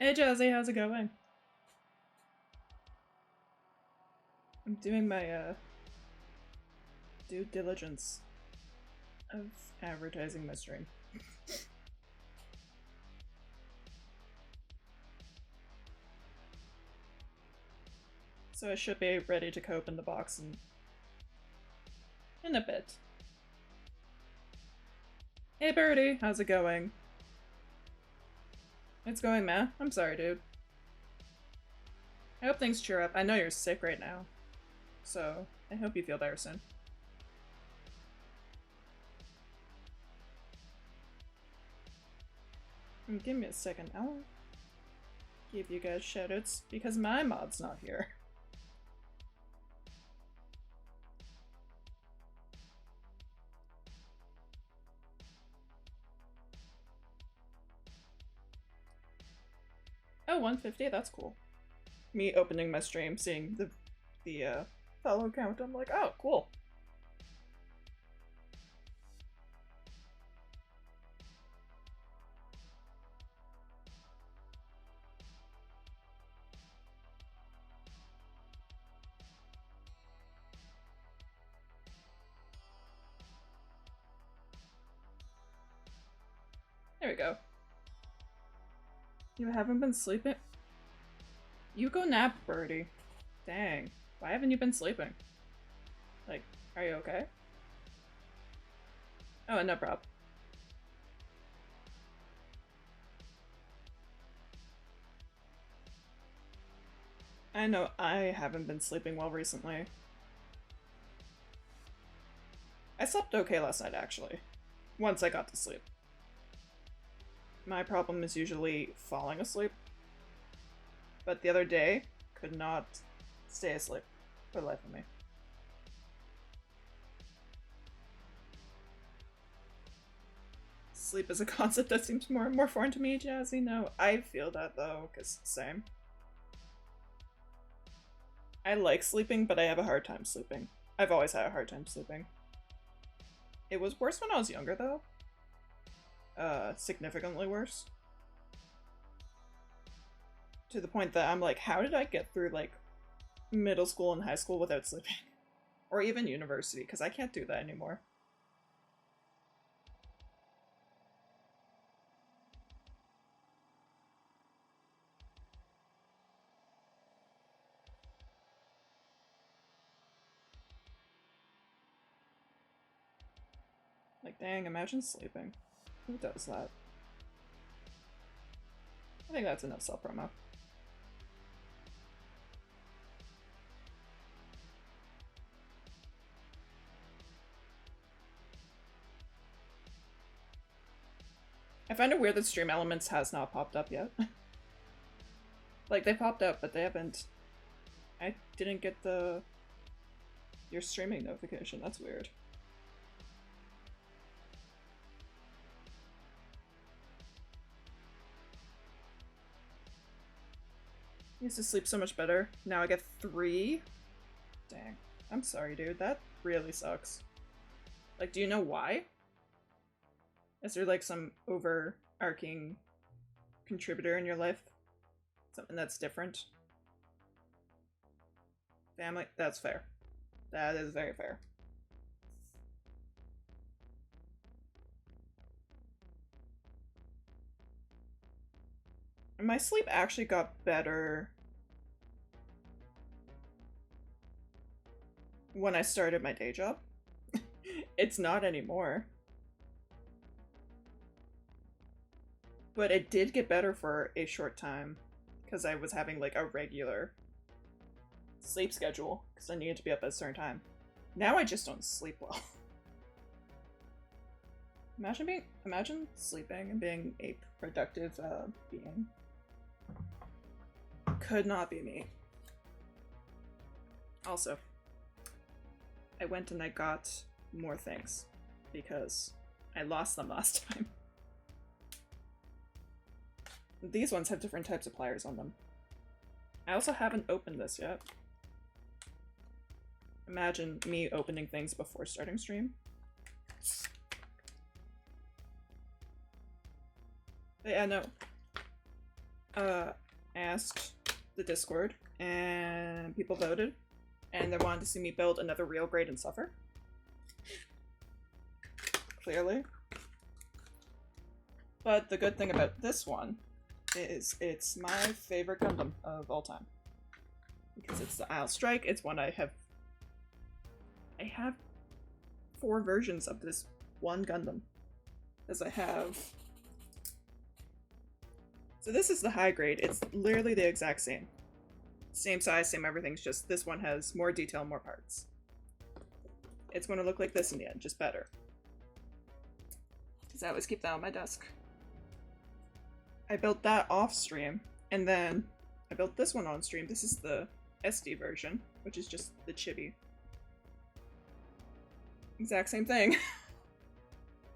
Hey Jazzy, how's it going? I'm doing my due diligence of advertising my stream. So I should be ready to open the box in a bit. Hey Birdie, how's it going? It's going, man. I'm sorry, dude. I hope things cheer up. I know you're sick right now, so I hope you feel better soon. Give me a second. I'll give you guys shoutouts because my mod's not here. Oh, 150, that's cool. Me opening my stream, seeing the follow count, I'm like, oh, cool. There we go. You haven't been sleeping? You go nap, Birdie. Dang. Why haven't you been sleeping? Like, are you okay? Oh, no prob. I know I haven't been sleeping well recently. I slept okay last night, actually. Once I got to sleep. My problem is usually falling asleep. But the other day, could not stay asleep for the life of me. Sleep is a concept that seems more and more foreign to me, Jazzy. No, I feel that though, because same. I like sleeping, but I have a hard time sleeping. I've always had a hard time sleeping. It was worse when I was younger though. Significantly worse. To the point that I'm like, how did I get through like middle school and high school without sleeping? Or even university, because I can't do that anymore. Like, dang, imagine sleeping. Who does that? I think that's enough self-promo. I find it weird that Stream Elements has not popped up yet. Like, they popped up, but they haven't... I didn't get your streaming notification. That's weird. I used to sleep so much better. Now I get 3? Dang. I'm sorry, dude. That really sucks. Like, do you know why? Is there like some overarching contributor in your life? Something that's different? Family? That's fair. That is very fair. My sleep actually got better when I started my day job. It's not anymore. But it did get better for a short time because I was having like a regular sleep schedule because I needed to be up at a certain time. Now I just don't sleep well. Imagine sleeping and being a productive being. Could not be me. Also, I went and I got more things because I lost them last time. These ones have different types of pliers on them. I also haven't opened this yet. Imagine me opening things before starting stream. But yeah, no. asked the Discord, and people voted, and they wanted to see me build another real grade and suffer. Clearly. But the good thing about this one is it's my favorite Gundam of all time. Because it's the Isle Strike, it's one I have 4 versions of this one Gundam. As I have... So this is the high grade, it's literally the exact same. Same size, same everything, it's just this one has more detail, more parts. It's going to look like this in the end, just better. Because I always keep that on my desk. I built that off stream, and then I built this one on stream. This is the SD version, which is just the chibi. Exact same thing.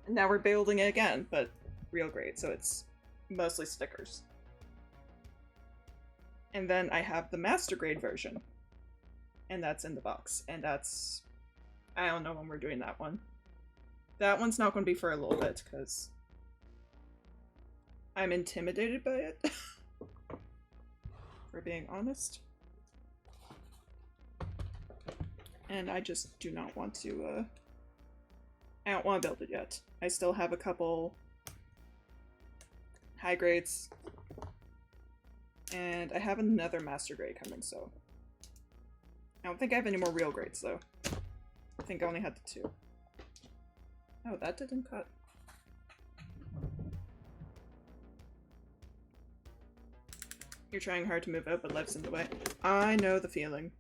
And now we're building it again, but real grade, so it's mostly stickers. And then I have the master grade version, and that's in the box, and that's... I don't know when we're doing that one. That one's not going to be for a little bit, because I'm intimidated by it, for being honest. And I just do not want to, I don't want to build it yet. I still have a couple high grades, and I have another master grade coming, so... I don't think I have any more real grades, though. I think I only had the 2. Oh, that didn't cut. You're trying hard to move out, but life's in the way. I know the feeling.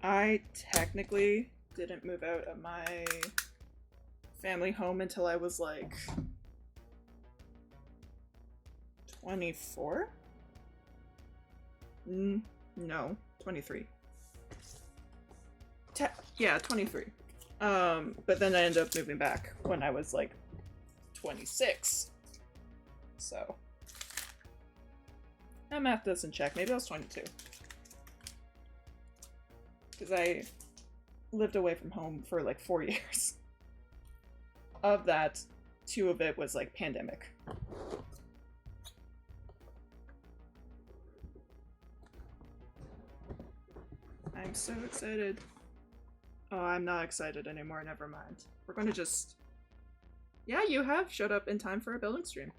I technically didn't move out of my family home until I was like 24? No, 23. Yeah, 23. But then I ended up moving back when I was like 26. So that math doesn't check. Maybe I was 22. Because I lived away from home for like 4 years. Of that, 2 of it was like pandemic. I'm so excited. Oh, I'm not excited anymore, never mind. We're gonna just... Yeah, you have showed up in time for a building stream.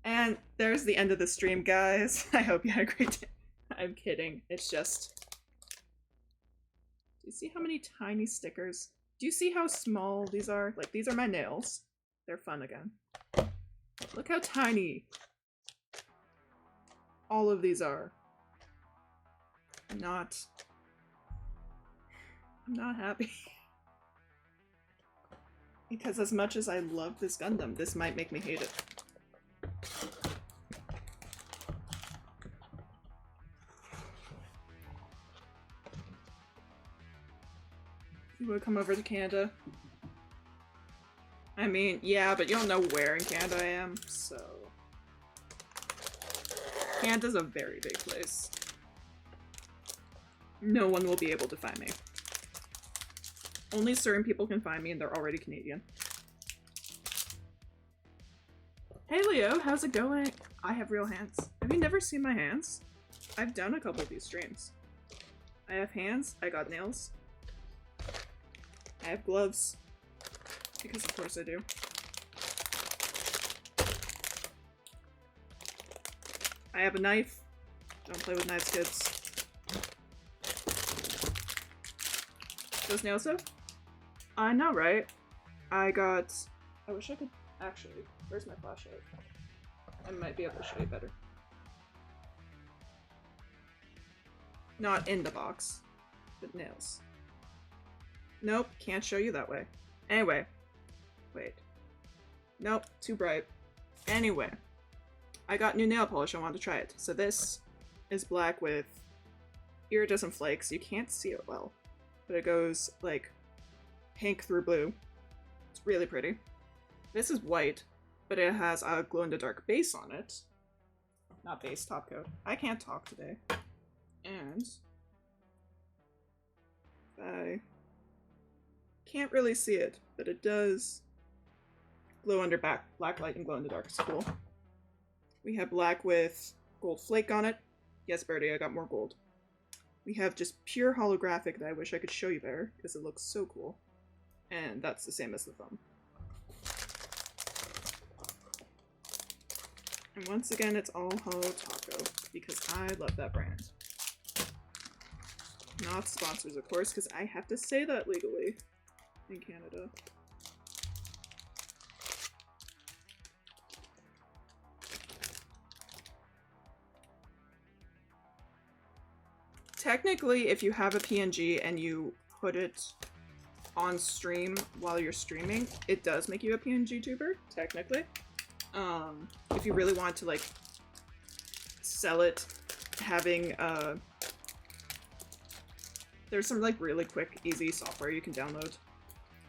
And there's the end of the stream, guys. I hope you had a great day. I'm kidding. It's just... Do you see how many tiny stickers? Do you see how small these are? Like, these are my nails. They're fun again. Look how tiny all of these are. I'm not happy. Because as much as I love this Gundam, this might make me hate it. You would come over to Canada? I mean, yeah, but you don't know where in Canada I am, so... Canada's a very big place. No one will be able to find me. Only certain people can find me, and they're already Canadian. Hey Leo, how's it going? I have real hands. Have you never seen my hands? I've done a couple of these streams. I have hands, I got nails. I have gloves. Because of course I do. I have a knife. Don't play with knives, kids. Those nails though? I know, right? I wish I could actually. Where's my flashlight? I might be able to show you better. Not in the box, but nails. Nope, can't show you that way. Anyway. Wait. Nope, too bright. Anyway. I got new nail polish, I wanted to try it. So this is black with iridescent flakes. You can't see it well. But it goes, like, pink through blue. It's really pretty. This is white, but it has a glow-in-the-dark base on it. Not base, top coat. I can't talk today. And... I can't really see it, but it does glow under black light and glow in the dark is cool. We have black with gold flake on it. Yes, Birdie, I got more gold. We have just pure holographic that I wish I could show you better, because it looks so cool. And that's the same as the thumb. And once again, it's all Holo Taco, because I love that brand. Not sponsors, of course, because I have to say that legally in Canada. Technically, if you have a PNG and you put it on stream while you're streaming, it does make you a PNG tuber, technically. If you really want to, like, sell it, having, there's some, like, really quick, easy software you can download.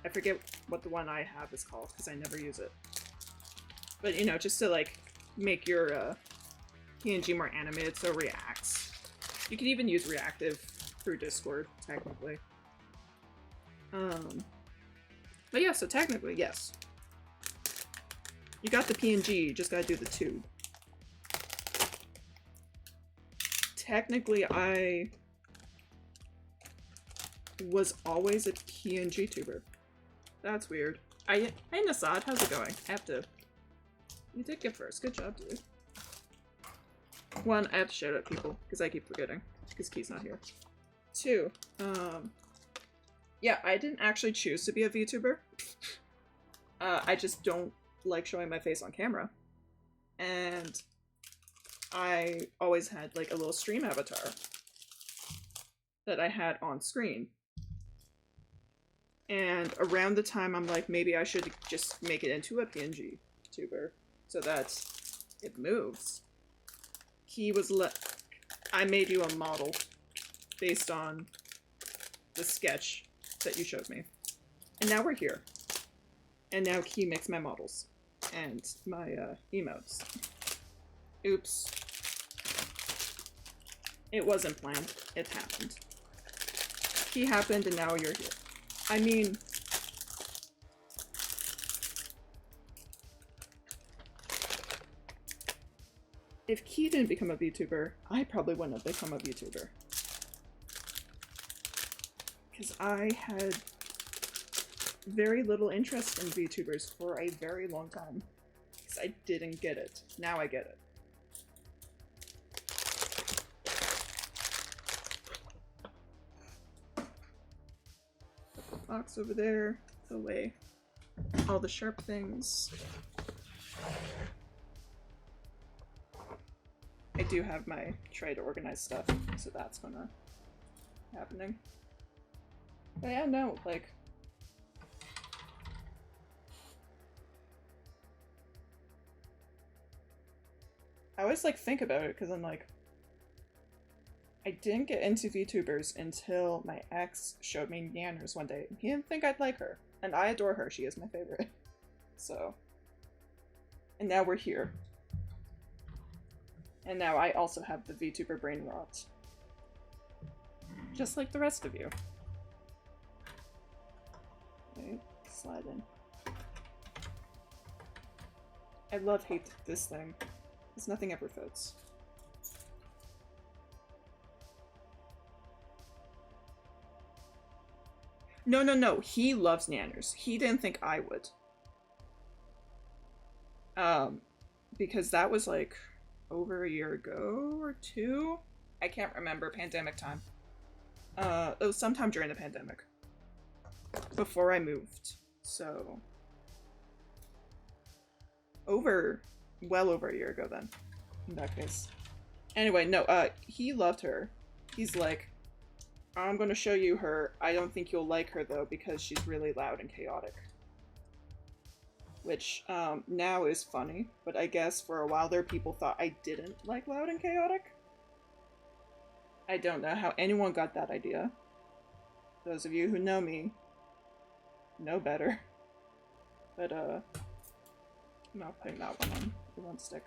I forget what the one I have is called, because I never use it. But, you know, just to, like, make your, PNG more animated so it reacts. You can even use reactive through Discord, technically. But yeah, so technically, yes. You got the PNG, you just gotta do the tube. Technically, I was always a PNG tuber. That's weird. Hey Nasad, how's it going? I have to... You did get first. Good job, dude. One, I have to shout out people, because I keep forgetting, because Key's not here. Two, yeah, I didn't actually choose to be a VTuber. I just don't like showing my face on camera. And I always had, like, a little stream avatar that I had on screen. And around the time I'm like, maybe I should just make it into a PNG tuber so that it moves. He was I made you a model based on the sketch that you showed me. And now we're here. And now Key makes my models. And my, emotes. Oops. It wasn't planned. It happened. Key happened and now you're here. I mean... If Key didn't become a VTuber, I probably wouldn't have become a VTuber. Because I had very little interest in VTubers for a very long time. Because I didn't get it. Now I get it. Put the box over there. Put away all the sharp things. I do have my tray to organize stuff, so that's gonna happening. But yeah, no, like... I always, like, think about it, because I'm like... I didn't get into VTubers until my ex showed me Nanners one day. He didn't think I'd like her, and I adore her, she is my favorite. So... And now we're here. And now I also have the VTuber brain rot. Just like the rest of you. Okay, slide in. I hate this thing. Because nothing ever fits. No, he loves Nanners. He didn't think I would. Because that was like... over a year ago or two? I can't remember, pandemic time. It was sometime during the pandemic. Before I moved. So... well over a year ago then, in that case. Anyway, no, he loved her. He's like, I'm gonna show you her. I don't think you'll like her though, because she's really loud and chaotic. Which, now is funny, but I guess for a while there people thought I didn't like loud and chaotic. I don't know how anyone got that idea. Those of you who know me know better. But, I'm not putting that one on. It won't stick.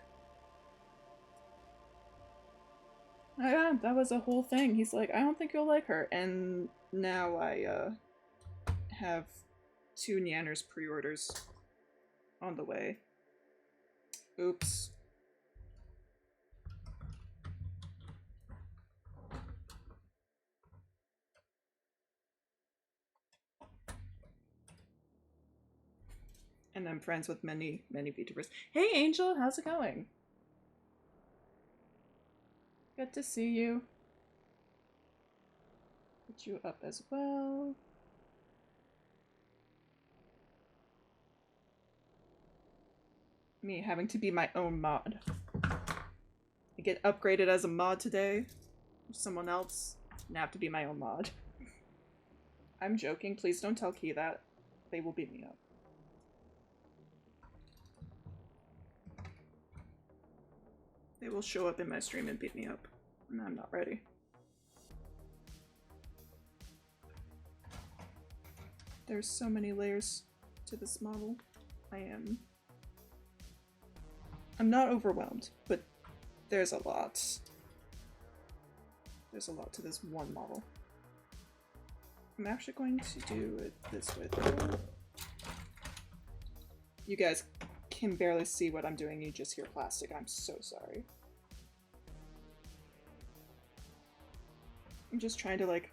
Oh yeah, that was a whole thing. He's like, I don't think you'll like her. And now I, have 2 Nanners pre-orders. on the way. Oops. And I'm friends with many, many VTubers. Hey Angel, how's it going? Good to see you. Put you up as well. Me having to be my own mod. I get upgraded as a mod today. Someone else, and I have to be my own mod. I'm joking, please don't tell Key that. They will beat me up. They will show up in my stream and beat me up, and I'm not ready. There's so many layers to this model. I'm not overwhelmed, but there's a lot. There's a lot to this one model. I'm actually going to do it this way though. You guys can barely see what I'm doing, you just hear plastic. I'm so sorry. I'm just trying to like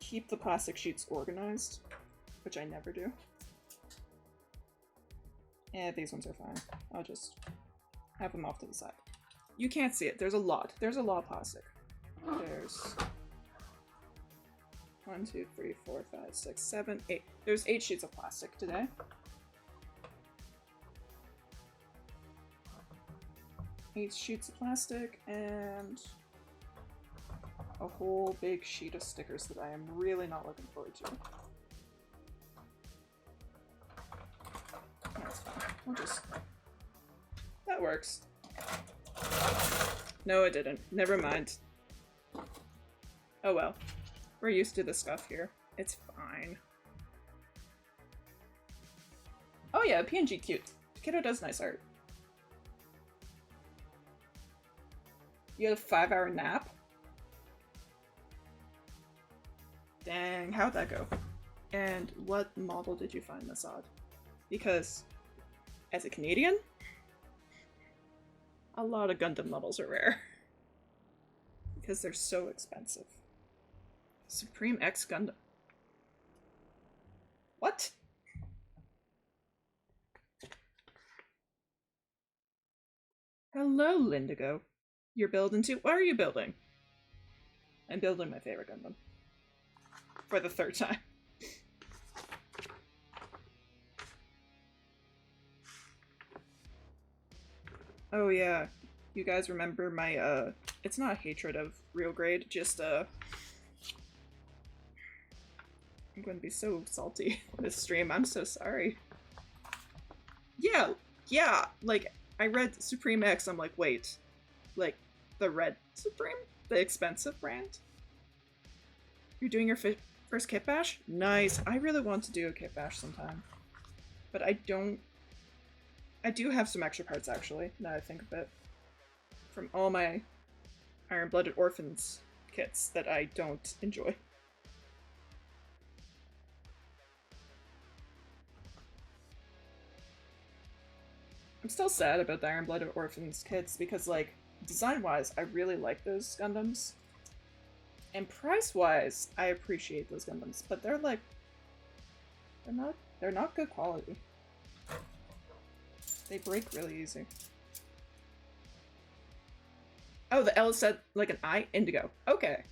keep the plastic sheets organized, which I never do. Yeah, these ones are fine. I'll just have them off to the side. You can't see it. There's a lot. There's a lot of plastic. There's 1, 2, 3, 4, 5, 6, 7, 8. There's 8 sheets of plastic today. Eight sheets of plastic and a whole big sheet of stickers that I am really not looking forward to. That's fine. We'll just... That works. No, it didn't. Never mind. Oh well. We're used to this stuff here. It's fine. Oh yeah, PNG cute. Kiddo does nice art. You had a 5-hour nap? Dang, how'd that go? And what model did you find this odd? Because, as a Canadian, a lot of Gundam models are rare. Because they're so expensive. Supreme X Gundam. What? Hello, Lindigo. You're building too? What are you building? I'm building my favorite Gundam. For the 3rd time. Oh yeah. You guys remember my, it's not a hatred of real grade, just, I'm going to be so salty this stream. I'm so sorry. Yeah, like, I read Supreme X, I'm like, wait. Like, the red Supreme? The expensive brand? You're doing your first kit bash? Nice. I really want to do a kit bash sometime. But I do have some extra parts, actually, now that I think of it. From all my Iron-Blooded Orphans kits that I don't enjoy. I'm still sad about the Iron-Blooded Orphans kits because, like, design-wise, I really like those Gundams. And price-wise, I appreciate those Gundams, but they're like... They're not good quality. They break really easy. Oh, the L said like an I? Indigo. Okay.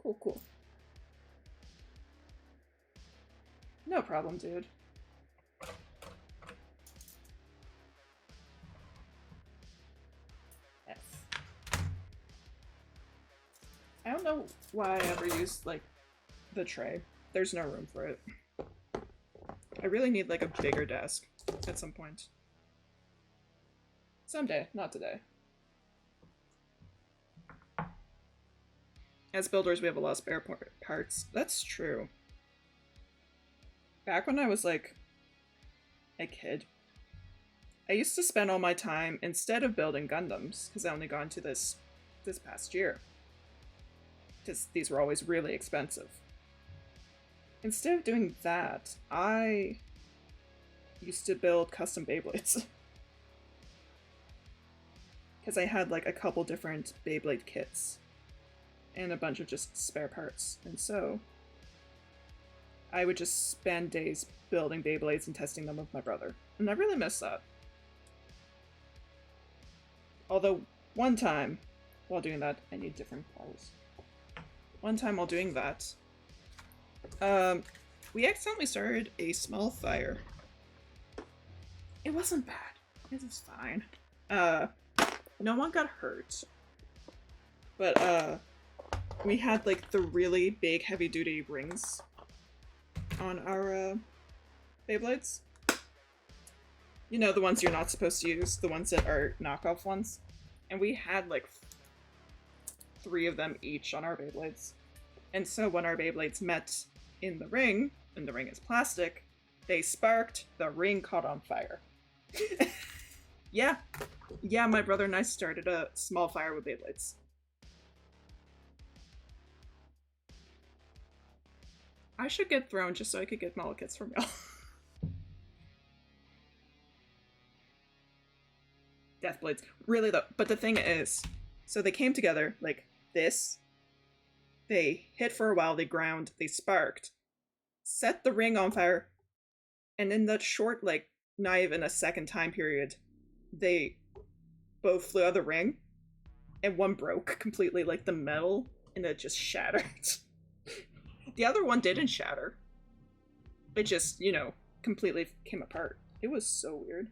Cool. No problem, dude. F. I don't know why I ever used, like, the tray. There's no room for it. I really need, like, a bigger desk at some point. Someday, not today. As builders, we have a lot of spare parts. That's true. Back when I was, like, a kid, I used to spend all my time, instead of building Gundams, because I only got into this past year, because these were always really expensive. Instead of doing that, I used to build custom Beyblades. Because I had like a couple different Beyblade kits and a bunch of just spare parts. And so I would just spend days building Beyblades and testing them with my brother. And I really miss that. Although one time while doing that, I need different flowers. One time while doing that, we accidentally started a small fire. It wasn't bad. It was fine. No one got hurt. But, we had, like, the really big heavy-duty rings on our, Beyblades. You know, the ones you're not supposed to use, the ones that are knockoff ones. And we had, like, 3 of them each on our Beyblades. And so when our Beyblades met in the ring, and the ring is plastic, they sparked, the ring caught on fire. Yeah. Yeah, my brother and I started a small fire with Beyblades. I should get thrown just so I could get model kits from y'all. Deathblades. Really though, but the thing is, so they came together like this, they hit for a while, they ground, they sparked, set the ring on fire, and in that short, like, not even a second time period, they both flew out of the ring, and one broke completely, like the metal, and it just shattered. The other one didn't shatter. It just, you know, completely came apart. It was so weird.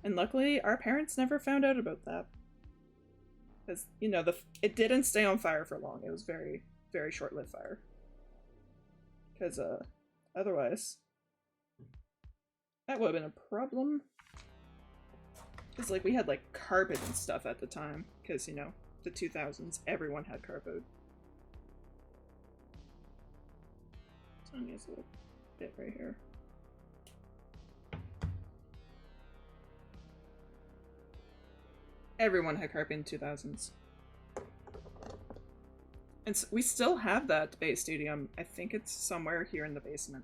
And luckily our parents never found out about that. Because, you know, it didn't stay on fire for long. It was very, very short-lived fire. Because, otherwise, that would have been a problem. Because, like, we had, like, carpet and stuff at the time. Because, you know, the 2000s, everyone had carpet. So I'm just a little bit right here. Everyone had carpet in 2000s. And so we still have that base stadium. I think it's somewhere here in the basement.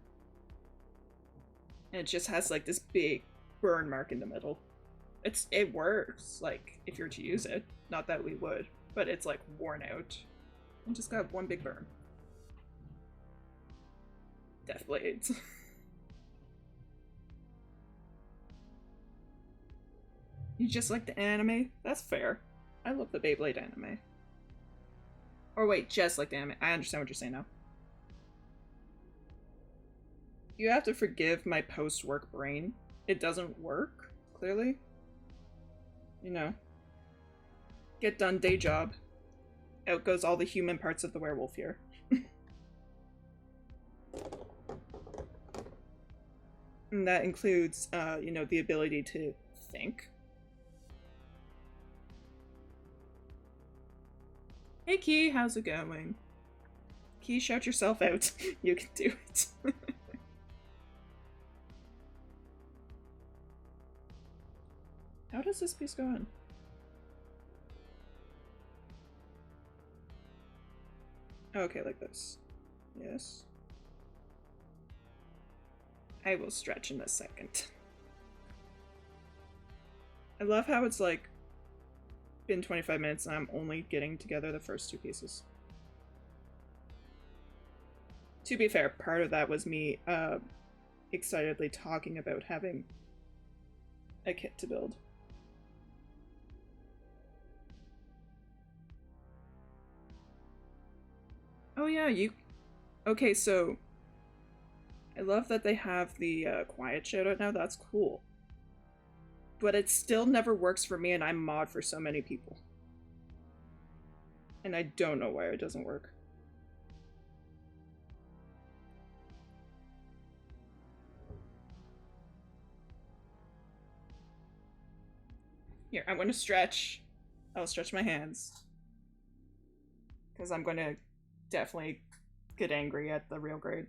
And it just has like this big burn mark in the middle. It works, like, if you're to use it. Not that we would, but it's like worn out. And just got one big burn. Deathblades. You just like the anime? That's fair. I love the Beyblade anime. Or wait, just like the anime. I understand what you're saying now. You have to forgive my post-work brain. It doesn't work, clearly. You know. Get done, day job. Out goes all the human parts of the werewolf here. And that includes, you know, the ability to think. Hey Key, how's it going? Key, shout yourself out. You can do it. How does this piece go on? Okay, like this. Yes. I will stretch in a second. I love how it's like been 25 minutes and I'm only getting together the first 2 pieces. To be fair, part of that was me excitedly talking about having a kit to build. Oh yeah, you... Okay, so I love that they have the quiet shoutout now, that's cool. But it still never works for me and I mod for so many people. And I don't know why it doesn't work. Here, I'm gonna stretch. I'll stretch my hands. Because I'm gonna definitely get angry at the real grade.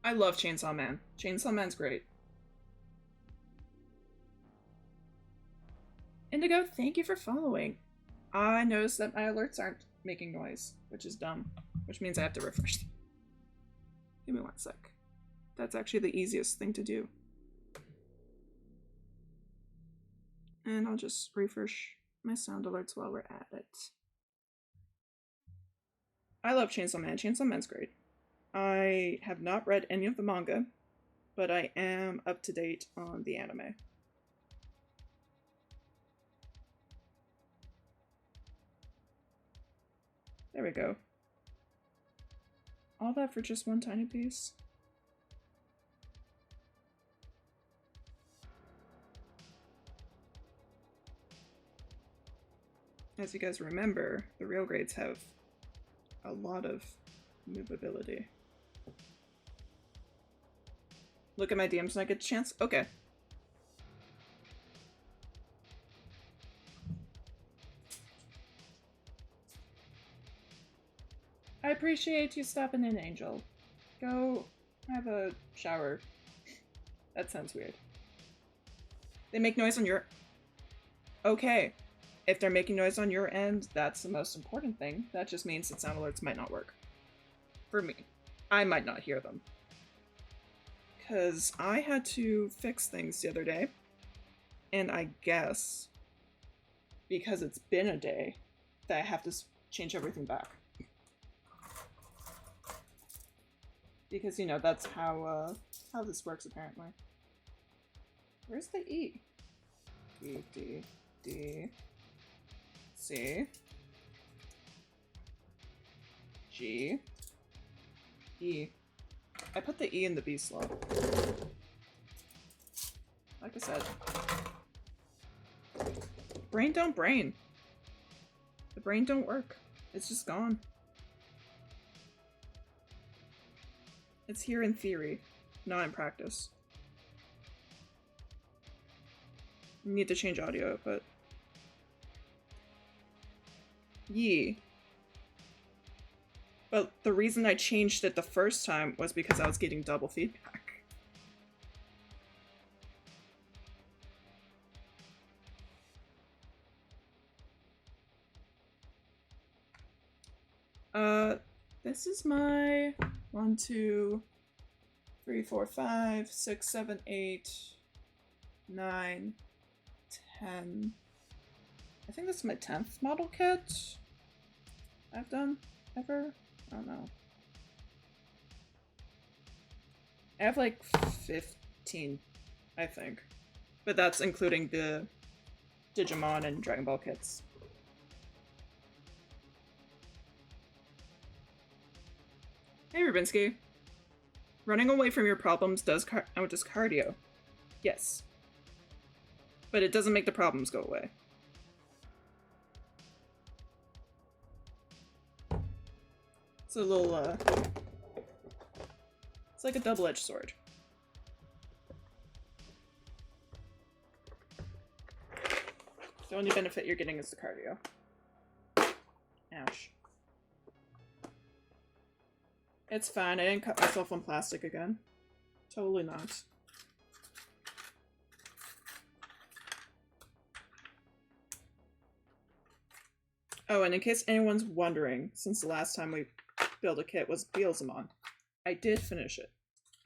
I love Chainsaw Man. Chainsaw Man's great. Indigo, thank you for following. I noticed that my alerts aren't making noise, which is dumb, which means I have to refresh them. Give me 1 sec. That's actually the easiest thing to do. And I'll just refresh my sound alerts while we're at it. I love Chainsaw Man. Chainsaw Man's great. I have not read any of the manga, but I am up to date on the anime. There we go. All that for just one tiny piece? As you guys remember, the real grades have a lot of movability. Look at my DMs when I get a chance? Okay. I appreciate you stopping in, Angel. Go have a shower. That sounds weird. They make noise on your... Okay. If they're making noise on your end, that's the most important thing. That just means that sound alerts might not work. For me. I might not hear them. Because I had to fix things the other day. And I guess, because it's been a day, that I have to change everything back. Because, you know, that's how this works, apparently. Where's the E? E, D, D, C, G, E. I put the E in the B slot. Like I said. Brain don't brain. The brain don't work. It's just gone. It's here in theory, not in practice. You need to change audio output. Yee. But the reason I changed it the first time was because I was getting double feedback. This is my 1, 2, 3, 4, 5, 6, 7, 8, 9, 10. I think this is my 10th model kit I've done ever. I don't know. I have like 15, I think. But that's including the Digimon and Dragon Ball kits. Hey Rubinsky. Running away from your problems does cardio. Yes. But it doesn't make the problems go away. It's a little, it's like a double-edged sword. The only benefit you're getting is the cardio. Ouch. It's fine, I didn't cut myself on plastic again. Totally not. Oh, and in case anyone's wondering, since the last time we built a kit was Beelzemon, I did finish it.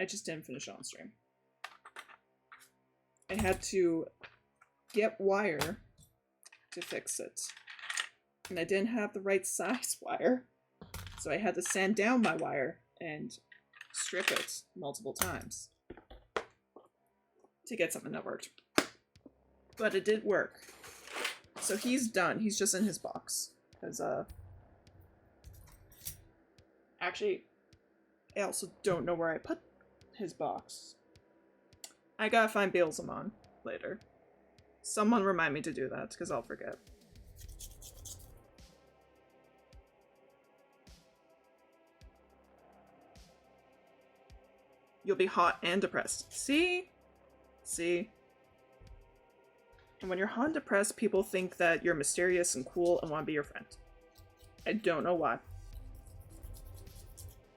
I just didn't finish it on stream. I had to get wire to fix it. And I didn't have the right size wire. So I had to sand down my wire and strip it multiple times to get something that worked. But it did work. So he's done. He's just in his box. Because, actually, I also don't know where I put his box. I gotta find Beelzemon later. Someone remind me to do that, because I'll forget. You'll be hot and depressed. See? See? And when you're hot and depressed, people think that you're mysterious and cool and want to be your friend. I don't know why.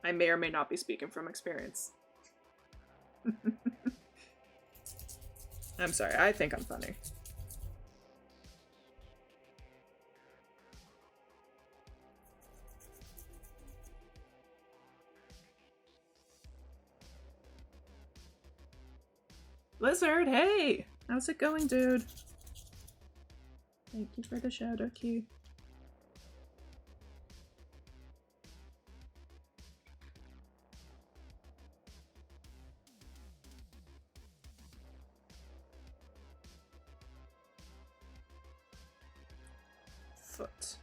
I may or may not be speaking from experience. I'm sorry, I think I'm funny. Blizzard, hey! How's it going, dude? Thank you for the shadow key. Foot.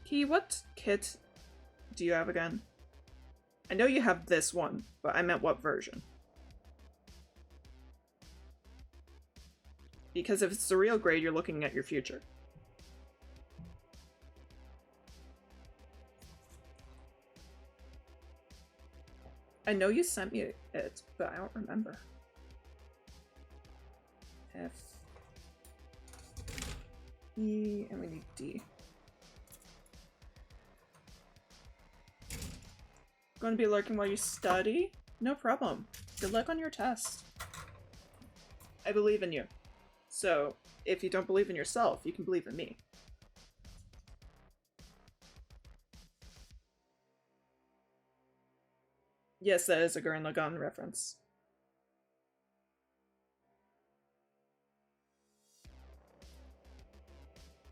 Key, what kit do you have again? I know you have this one, but I meant what version. Because if it's the real grade, you're looking at your future. I know you sent me it, but I don't remember. F, E, and we need D. Going to be lurking while you study? No problem. Good luck on your test. I believe in you. So, if you don't believe in yourself, you can believe in me. Yes, that is a Gurren Lagann reference.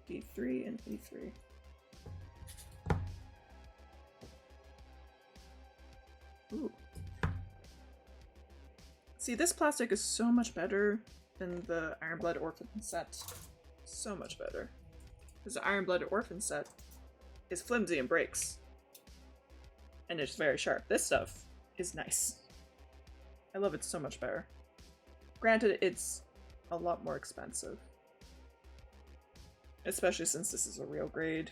D3 and E3. Ooh. See, this plastic is so much better than the Iron Blood Orphan set. So much better. Because the Iron Blood Orphan set is flimsy and breaks. And it's very sharp. This stuff is nice. I love it so much better. Granted, it's a lot more expensive. Especially since this is a real grade.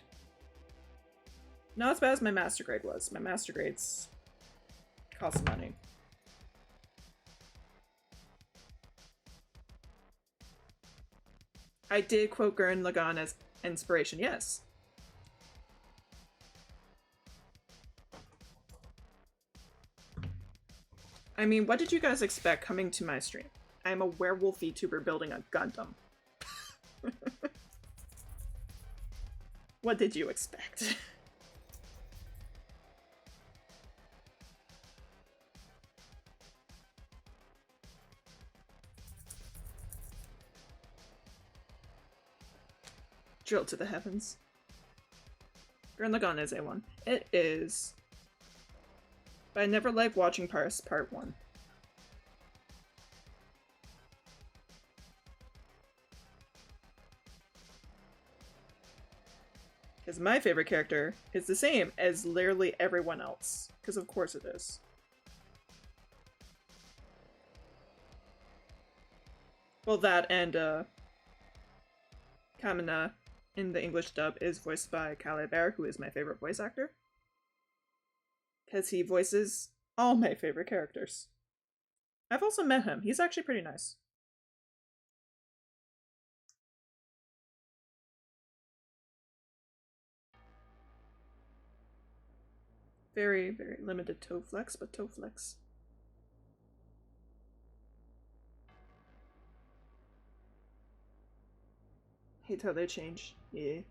Not as bad as my master grade was. My master grades cost money. I did quote Gurren Lagann as inspiration, yes. I mean, what did you guys expect coming to my stream? I'm a werewolf VTuber building a Gundam. What did you expect? Drill to the heavens. Gurren Lagann is A1. It is. But I never liked watching part 1. Because my favorite character is the same as literally everyone else. Because of course it is. Well, that and Kamina in the English dub is voiced by Calais Bear, who is my favorite voice actor. Because he voices all my favorite characters. I've also met him. He's actually pretty nice. Very, very limited toe flex, but toe flex. Hate how they change. Yeah.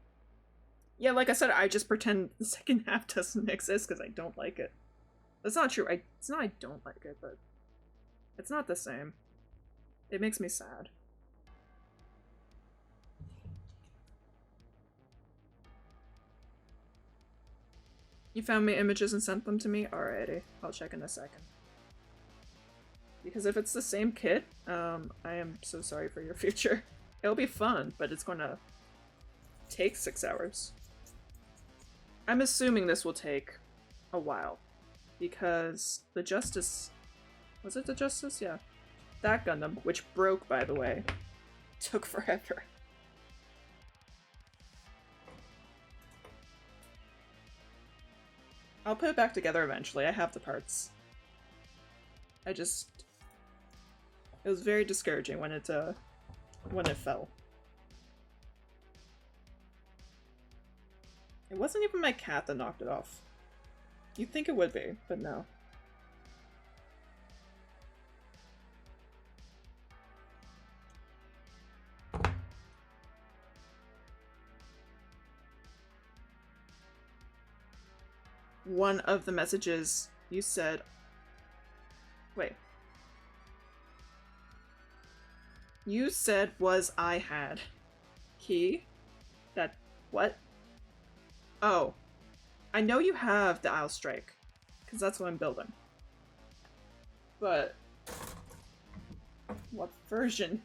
Yeah, like I said, I just pretend the second half doesn't exist because I don't like it. That's not true. It's not I don't like it, but it's not the same. It makes me sad. You found me images and sent them to me? Alrighty, I'll check in a second. Because if it's the same kit, I am so sorry for your future. It'll be fun, but it's gonna take 6 hours. I'm assuming this will take a while. Because the Justice... Was it the Justice? Yeah. That Gundam, which broke, by the way, took forever. I'll put it back together eventually. I have the parts. It was very discouraging when it fell. It wasn't even my cat that knocked it off. You'd think it would be, but no. One of the messages you said... Wait. You said was I had. Key? That what? Oh. I know you have the Isle Strike, because that's what I'm building. But what version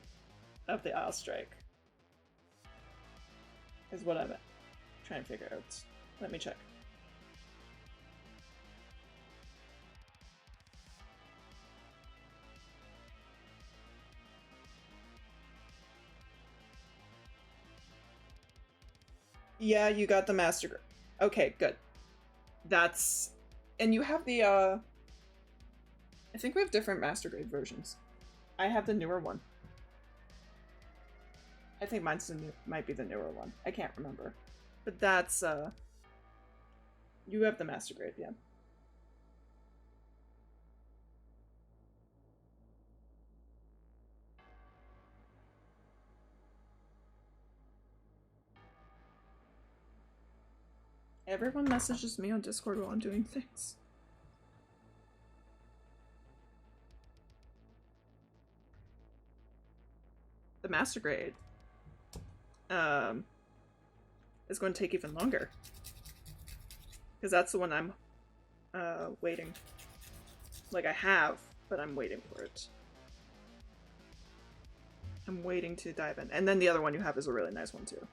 of the Isle Strike is what I'm trying to figure out. Let me check. Yeah, you got the master grade. Okay, good. That's... And you have the, I think we have different master grade versions. I have the newer one. I think mine's might be the newer one. I can't remember. But that's, you have the master grade, yeah. Everyone messages me on Discord while I'm doing things. The master grade is going to take even longer. Because that's the one I'm waiting. Like I have, but I'm waiting for it. I'm waiting to dive in. And then the other one you have is a really nice one too.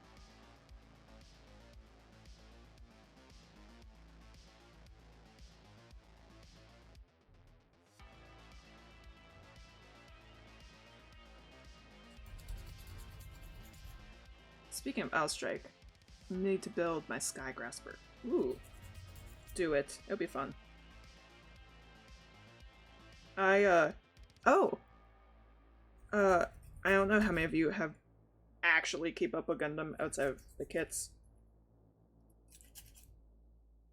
Speaking of Isle Strike, I need to build my Sky Grasper. Ooh. Do it. It'll be fun. I don't know how many of you have actually keep up with Gundam outside of the kits.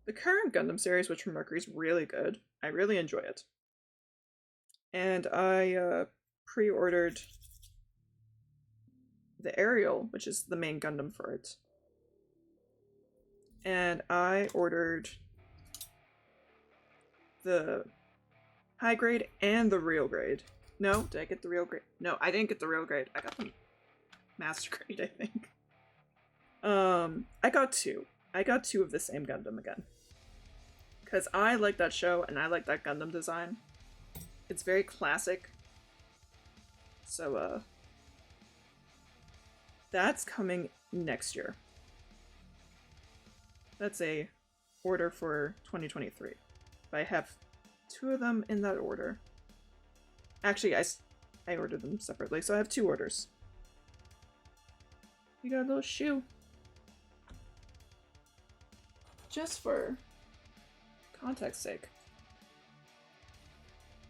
The current Gundam series, which from Mercury, is really good. I really enjoy it. And I pre-ordered the Ariel, which is the main Gundam for it. And I ordered the high grade and the real grade. No, did I get the real grade? No, I didn't get the real grade. I got the master grade, I think. I got two. I got two of the same Gundam again. Because I like that show and I like that Gundam design. It's very classic. So, that's coming next year. That's a order for 2023. But I have two of them in that order. Actually, I ordered them separately, so I have two orders. You got a little shoe. Just for context sake.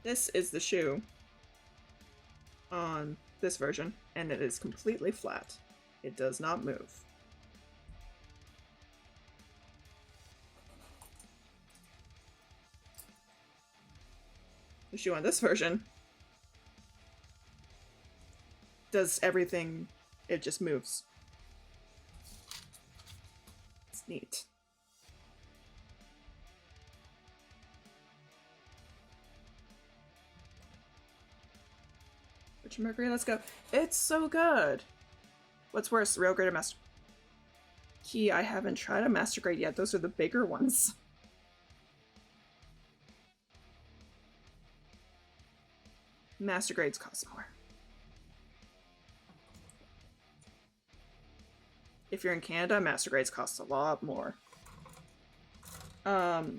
This is the shoe on this version, and it is completely flat. It does not move. The shoe on this version does everything, it just moves. It's neat. Which Mercury, let's go. It's so good! What's worse, real grade or master? Key, I haven't tried a master grade yet. Those are the bigger ones. Master grades cost more. If you're in Canada, master grades cost a lot more. Because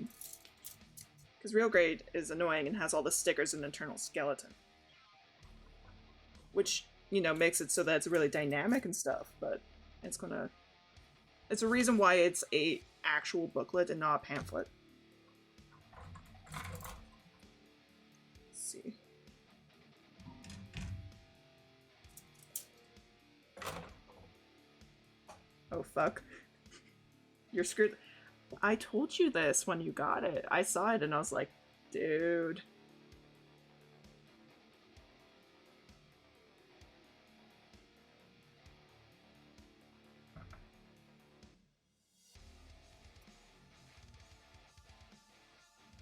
real grade is annoying and has all the stickers and internal skeleton. Which, you know, makes it so that it's really dynamic and stuff, but it's gonna... It's a reason why it's a actual booklet and not a pamphlet. Let's see. Oh, fuck. You're screwed. I told you this when you got it. I saw it and I was like, dude.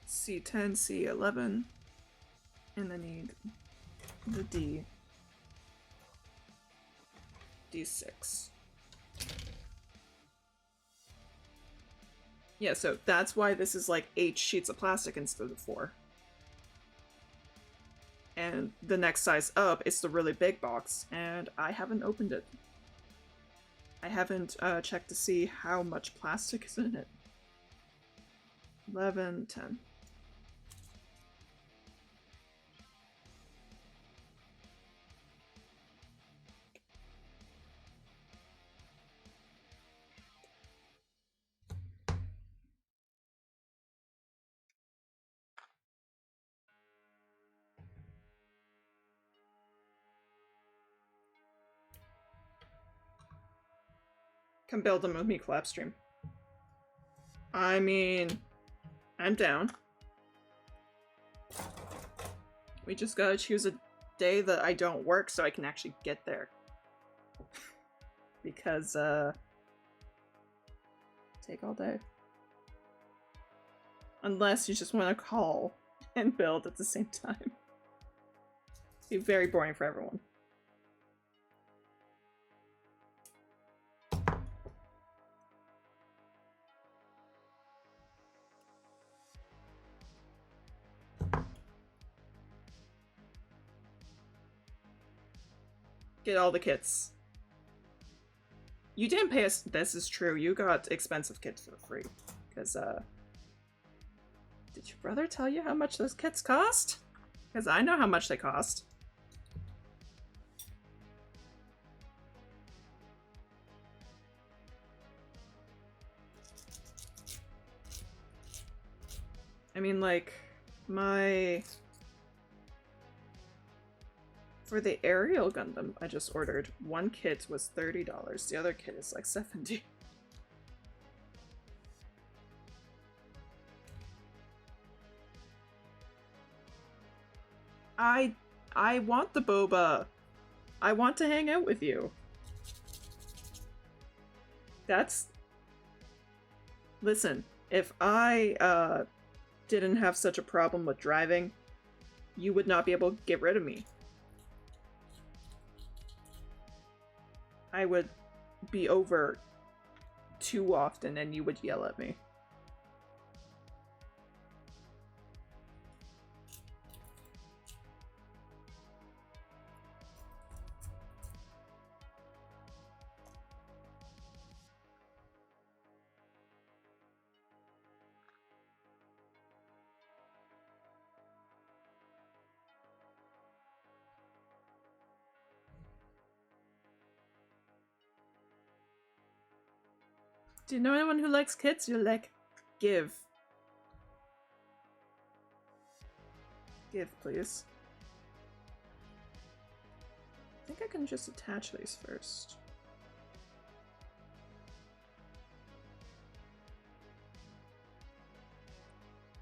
C10, C11. And I need the D. D6. Yeah, so that's why this is like 8 sheets of plastic instead of 4. And the next size up is the really big box, and I haven't opened it. I haven't checked to see how much plastic is in it. 11, 10. Come build them with me, collab stream. I mean, I'm down. We just gotta choose a day that I don't work so I can actually get there. Because, take all day. Unless you just want to call and build at the same time. Be very boring for everyone. Get all the kits. You didn't pay us. This is true. You got expensive kits for free. Because, did your brother tell you how much those kits cost? Because I know how much they cost. I mean, like, for the aerial Gundam I just ordered, one kit was $30. The other kit is like $70. I want the boba. I want to hang out with you. Listen, if I didn't have such a problem with driving, you would not be able to get rid of me. I would be over too often and you would yell at me. Do you know anyone who likes kits? You're like, give. Give, please. I think I can just attach these first.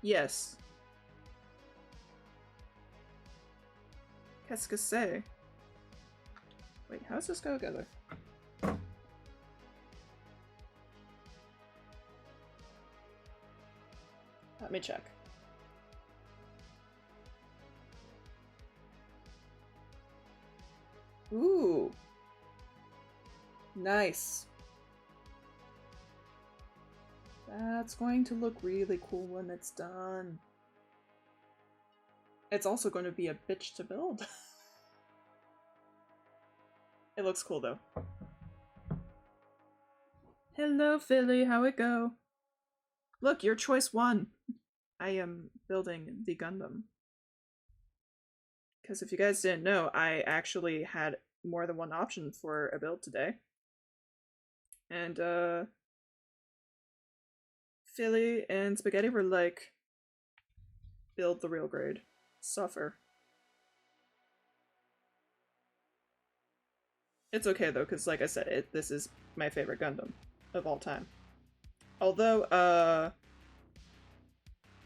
Yes. Qu'est-ce que c'est? Wait, how does this go together? Let me check. Ooh. Nice. That's going to look really cool when it's done. It's also going to be a bitch to build. It looks cool though. Hello, Philly. How it go? Look, your choice won. I am building the Gundam. Because if you guys didn't know, I actually had more than one option for a build today. And, Philly and Spaghetti were like, build the real grade. Suffer. It's okay though, because like I said, this is my favorite Gundam of all time. Although,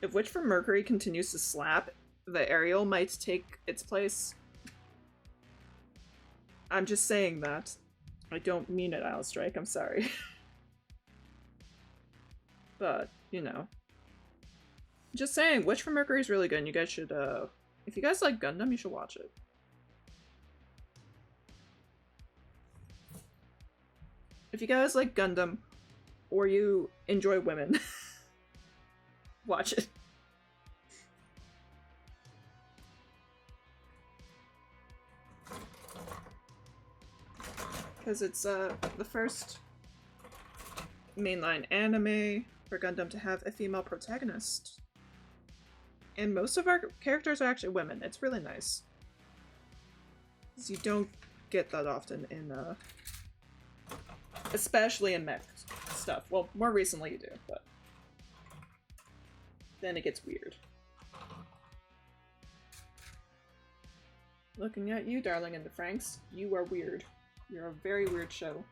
if Witch from Mercury continues to slap, the aerial might take its place. I'm just saying that. I don't mean it, I'll strike, I'm sorry. But, you know. Just saying, Witch from Mercury is really good and you guys should, if you guys like Gundam, you should watch it. If you guys like Gundam, or you enjoy women, watch it. Because it's the first mainline anime for Gundam to have a female protagonist. And most of our characters are actually women. It's really nice. Because you don't get that often in, especially in mech stuff. Well, more recently you do, but then it gets weird. Looking at you, darling, and the Franks, you are weird. You're a very weird show.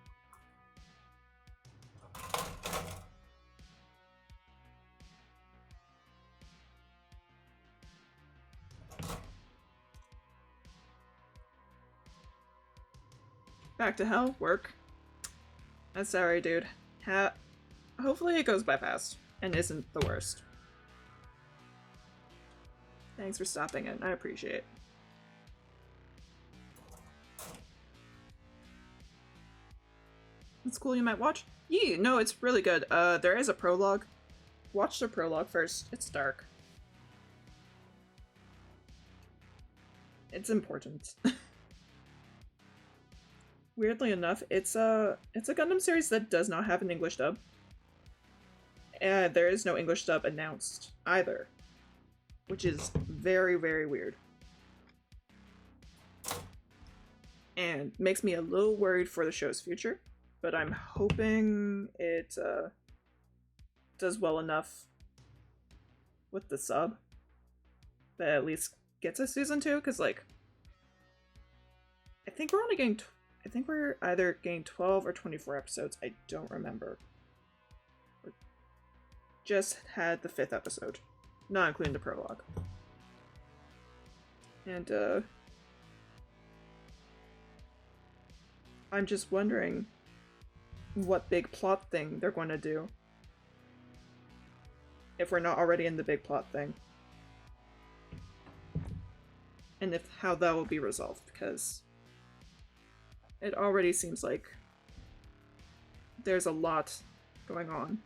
Back to hell? Work? I'm sorry, dude. Hopefully it goes by fast and isn't the worst. Thanks for stopping in. I appreciate it. It's cool you might watch. Yeah, no, it's really good. There is a prologue. Watch the prologue first. It's dark. It's important. Weirdly enough, it's a Gundam series that does not have an English dub. And there is no English dub announced either, which is very, very weird. And makes me a little worried for the show's future. But I'm hoping it does well enough with the sub that at least gets a season 2, because like I think we're either getting 12 or 24 episodes. I don't remember. We just had the 5th episode, not including the prologue. And I'm just wondering what big plot thing they're going to do. If we're not already in the big plot thing. And how that will be resolved, because it already seems like there's a lot going on.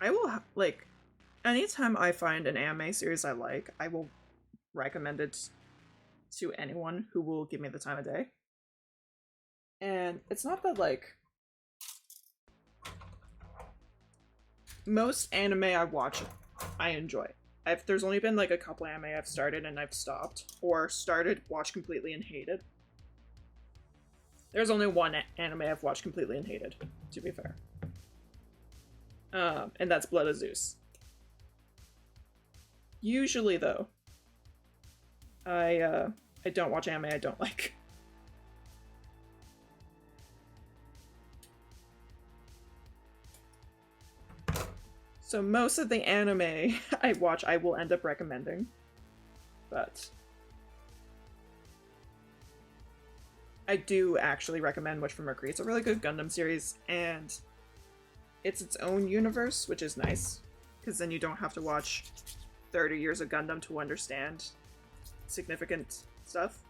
I will, like, anytime I find an anime series I like, I will recommend it to anyone who will give me the time of day. And it's not that, like, most anime I watch, I enjoy. There's only been, like, a couple anime I've started and I've stopped, or started, watched completely, and hated. There's only one anime I've watched completely and hated, to be fair. And that's Blood of Zeus. Usually, though, I don't watch anime I don't like. So most of the anime I watch, I will end up recommending. But I do actually recommend Witch from Mercury. It's a really good Gundam series, and it's its own universe, which is nice, because then you don't have to watch 30 years of Gundam to understand significant stuff.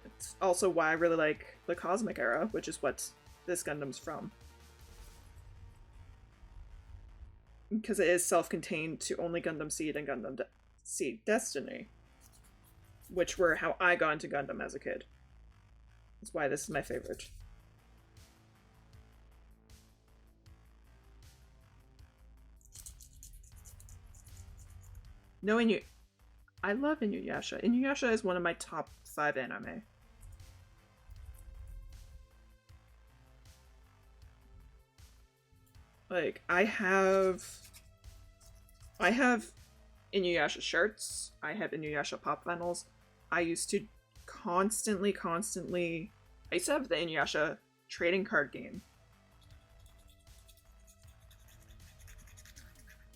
It's also why I really like the Cosmic Era, which is what this Gundam's from. Because it is self-contained to only Gundam Seed and Gundam Seed Destiny, which were how I got into Gundam as a kid. That's why this is my favorite. No, I love Inuyasha. Inuyasha is one of my top 5 anime. Like, I have Inuyasha shirts, I have Inuyasha pop vinyls. I used to constantly, I used to have the Inuyasha trading card game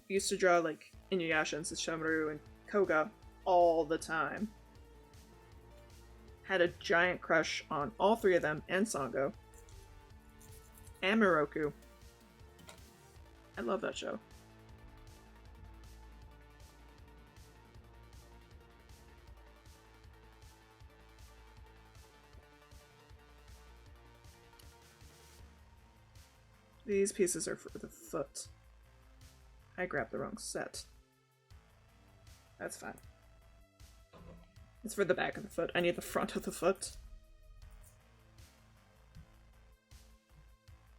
used to draw like Inuyasha and Sesshomaru and Koga all the time. Had a giant crush on all three of them and Sango. And Miroku. I love that show. These pieces are for the foot. I grabbed the wrong set. That's fine. It's for the back of the foot. I need the front of the foot.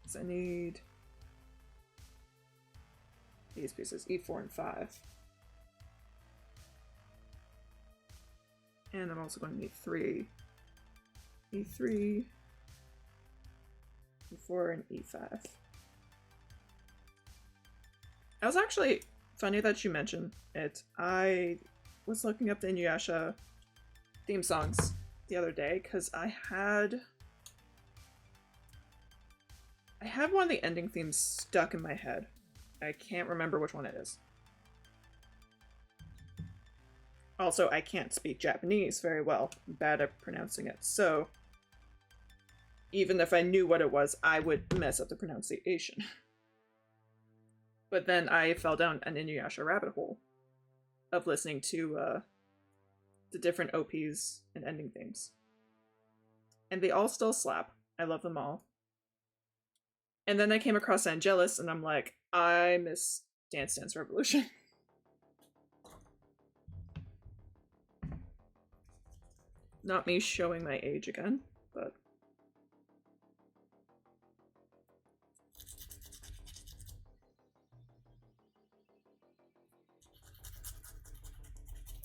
So I need these pieces, E4 and 5. And I'm also going to need 3. E3, E4, and E5. That was actually funny that you mentioned it. I was looking up the Inuyasha theme songs the other day because I had one of the ending themes stuck in my head. I can't remember which one it is. Also, I can't speak Japanese very well. I'm bad at pronouncing it, so even if I knew what it was, I would mess up the pronunciation. But then I fell down an Inuyasha rabbit hole of listening to the different OPs and ending themes. And they all still slap. I love them all. And then I came across Angelus, and I'm like, I miss Dance Dance Revolution. Not me showing my age again, but...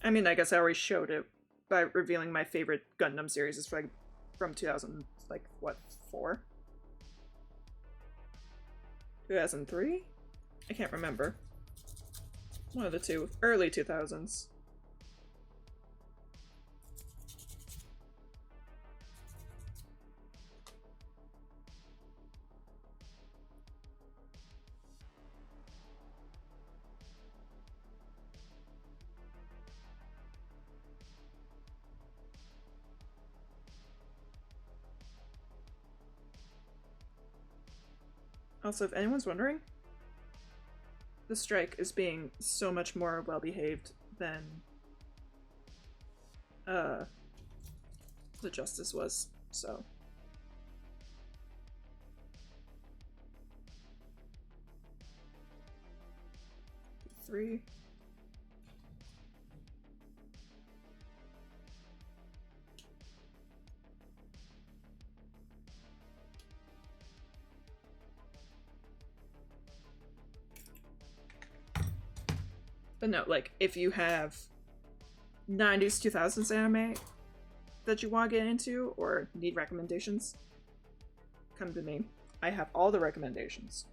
I mean, I guess I already showed it by revealing my favorite Gundam series is from 2000, like, what, 4? 2003? I can't remember. One of the two. Early 2000s. Also, if anyone's wondering, the strike is being so much more well-behaved than the Justice was, so. Three. But no, like, if you have 90s, 2000s anime that you want to get into or need recommendations, come to me. I have all the recommendations.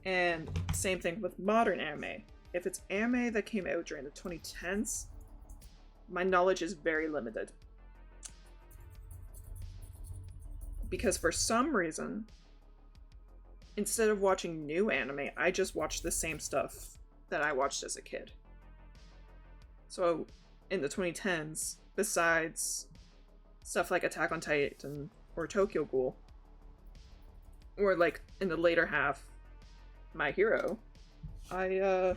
And same thing with modern anime. If it's anime that came out during the 2010s, my knowledge is very limited. Because for some reason, instead of watching new anime, I just watch the same stuff that I watched as a kid. So in the 2010s, besides stuff like Attack on Titan or Tokyo Ghoul, or like in the later half, My Hero, I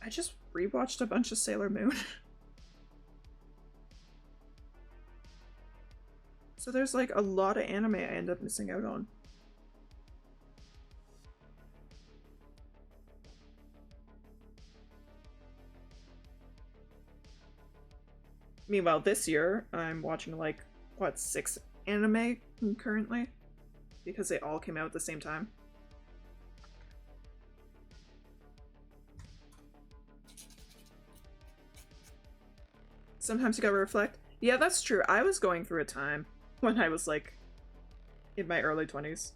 just rewatched a bunch of Sailor Moon. So there's like a lot of anime I end up missing out on. Meanwhile, this year, I'm watching, like, what, 6 anime concurrently? Because they all came out at the same time. Sometimes you gotta reflect. Yeah, that's true. I was going through a time when I was, like, in my early 20s.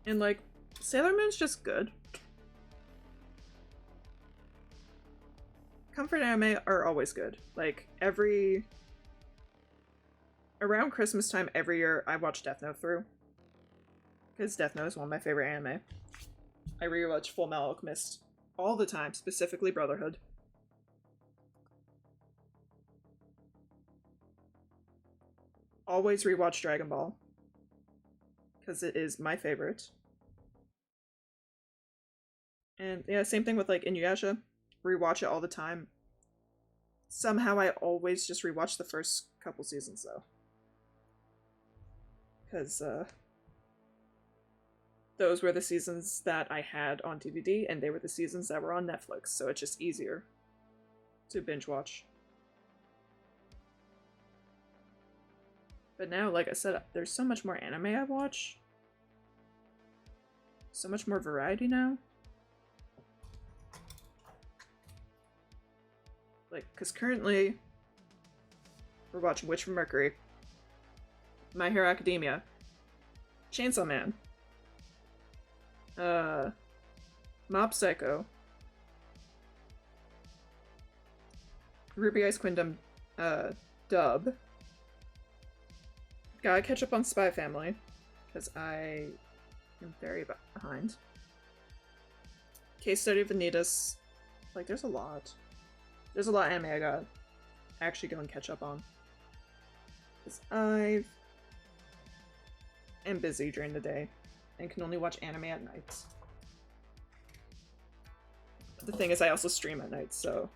And, like, Sailor Moon's just good. Comfort anime are always good. Like, every around Christmas time every year, I watch Death Note through. Because Death Note is one of my favorite anime. I rewatch Full Metal Alchemist all the time, specifically Brotherhood. Always rewatch Dragon Ball. Because it is my favorite. And yeah, same thing with like Inuyasha. Rewatch it all the time. Somehow I always just rewatch the first couple seasons though. Because those were the seasons that I had on DVD, and they were the seasons that were on Netflix, so it's just easier to binge watch. But now, like I said, there's so much more anime I watch. So much more variety now. Like, because currently, we're watching Witch from Mercury, My Hero Academia, Chainsaw Man, Mob Psycho, Ruby Ice Quindom, dub. Gotta catch up on Spy Family, because I am very behind. Case Study of Vanitas. Like, there's a lot. There's a lot of anime I gotta actually go and catch up on. Because I am busy during the day and can only watch anime at night. The thing is, I also stream at night, so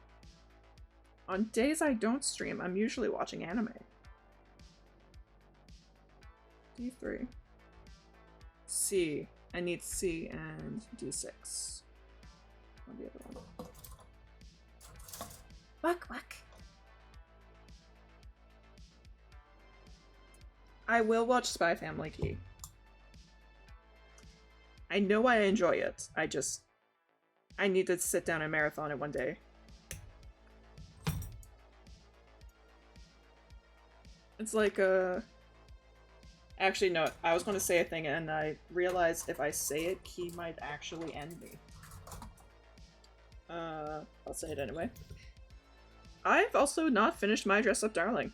on days I don't stream, I'm usually watching anime. D3. C. I need C and D6. On the other one. Whack, whack. I will watch Spy Family Key. I know I enjoy it. I need to sit down and marathon it one day. It's like actually, no, I was going to say a thing and I realized if I say it, Key might actually end me. I'll say it anyway. I've also not finished My Dress Up Darling.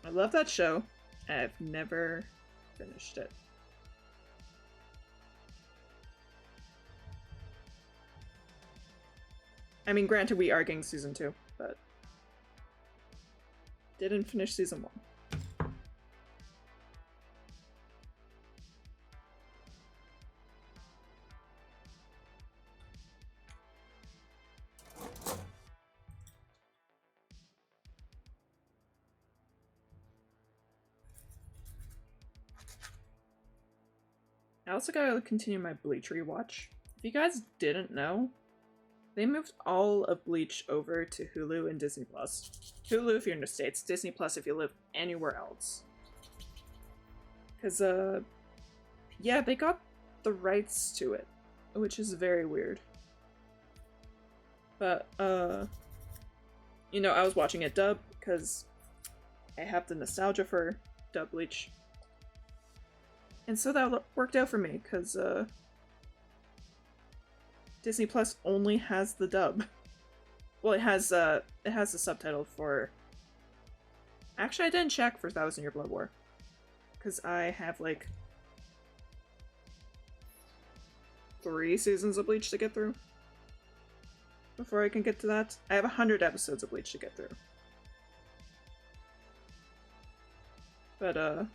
I love that show. I've never finished it. I mean, granted, we are getting season 2, but didn't finish season 1. I also gotta continue my Bleach rewatch. If you guys didn't know, they moved all of Bleach over to Hulu and Disney Plus. Hulu if you're in the States, Disney Plus if you live anywhere else. Cause yeah, they got the rights to it, which is very weird. But you know, I was watching it dub because I have the nostalgia for dub Bleach. And so that worked out for me, because Disney Plus only has the dub. Well, it has the subtitle for... Actually, I didn't check for 1,000 Year Blood War, because I have, like, 3 seasons of Bleach to get through before I can get to that. I have 100 episodes of Bleach to get through. But,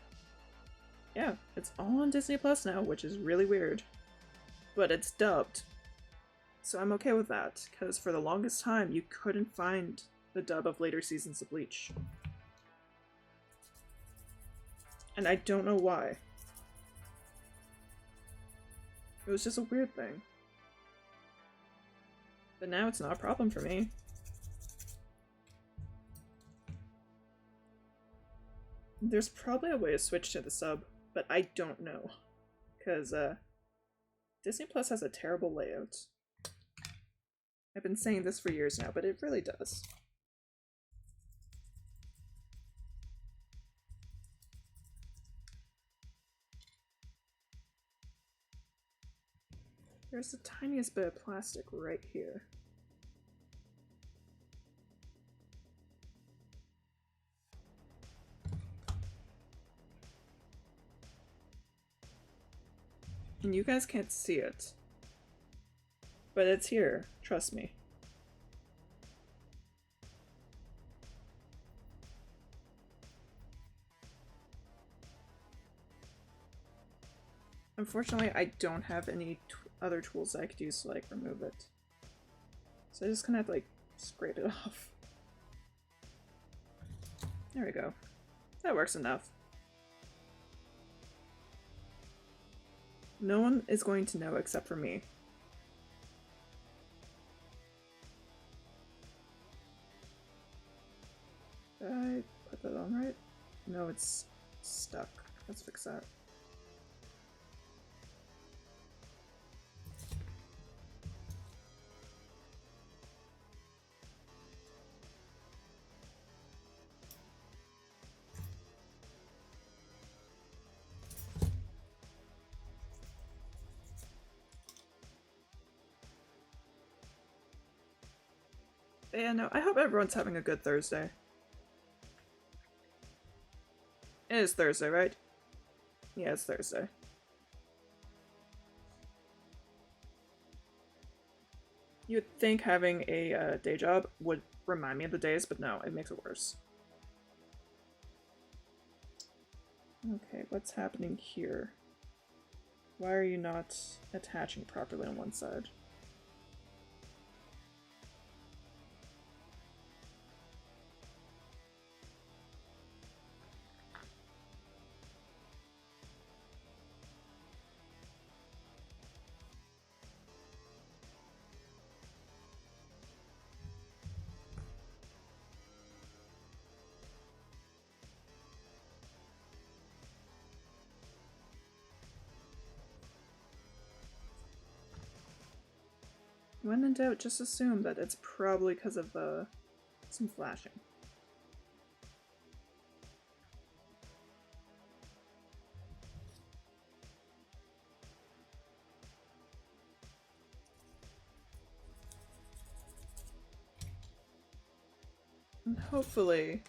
yeah, it's all on Disney Plus now, which is really weird. But it's dubbed. So I'm okay with that, because for the longest time, you couldn't find the dub of later seasons of Bleach. And I don't know why. It was just a weird thing. But now it's not a problem for me. There's probably a way to switch to the sub, but I don't know. Because, Disney Plus has a terrible layout. I've been saying this for years now, but it really does. There's the tiniest bit of plastic right here. And you guys can't see it. But it's here, trust me. Unfortunately, I don't have any other tools that I could use to like remove it. So I just kind of have to like scrape it off. There we go. That works enough. No one is going to know except for me. Did I put that on right? No, it's stuck. Let's fix that. But yeah, no, I hope everyone's having a good Thursday. It is Thursday, right? Yeah, it's Thursday. You'd think having a day job would remind me of the days, but no, it makes it worse. Okay, what's happening here? Why are you not attaching properly on one side? When in doubt, just assume that it's probably because of some flashing. And hopefully...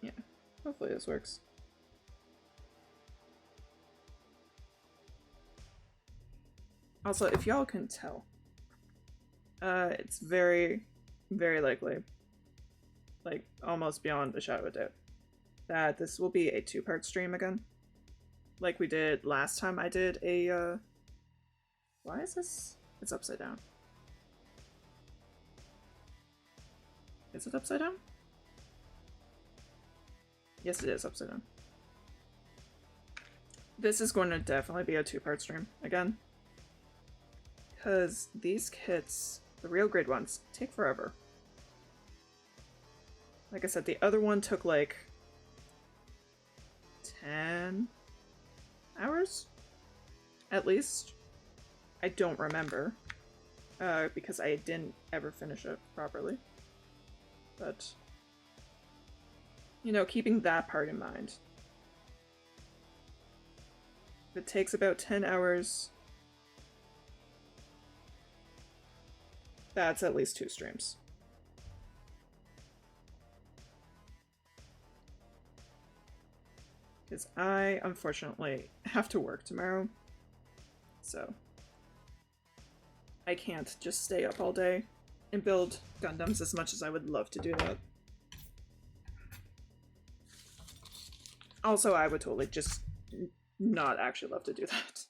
yeah, hopefully this works. Also, if y'all can tell, it's very, very likely, like almost beyond a shadow of a doubt, that this will be a two-part stream again. Like we did last time I did a, why is this? It's upside down. Is it upside down? Yes, it is upside down. This is going to definitely be a two-part stream again. Because these kits, the real grade ones, take forever. Like I said, the other one took like 10 hours? At least. I don't remember. Because I didn't ever finish it properly. But, you know, keeping that part in mind. If it takes about 10 hours... that's at least 2 streams. Because I, unfortunately, have to work tomorrow. So, I can't just stay up all day and build Gundams as much as I would love to do that. Also, I would totally just not actually love to do that.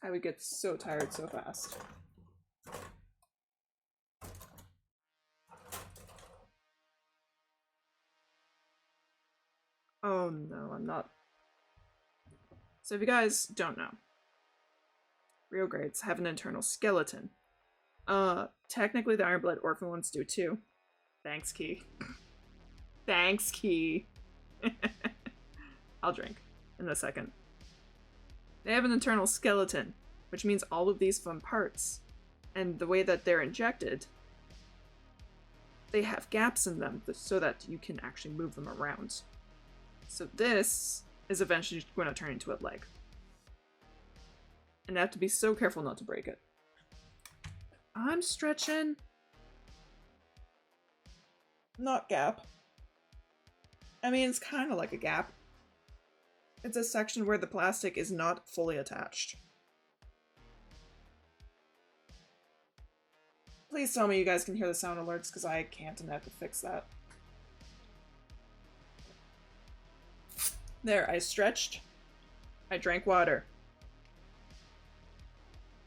I would get so tired so fast. Oh no, I'm not. So if you guys don't know, real grades have an internal skeleton. Technically the Iron Blood Orphan ones do too. Thanks, Key. Thanks, Key. I'll drink in a second. They have an internal skeleton, which means all of these fun parts, and the way that they're injected, they have gaps in them so that you can actually move them around. So this is eventually going to turn into a leg. And I have to be so careful not to break it. I'm stretching. Not gap. I mean, it's kind of like a gap. It's a section where the plastic is not fully attached. Please tell me you guys can hear the sound alerts, because I can't and I have to fix that. There, I stretched. I drank water.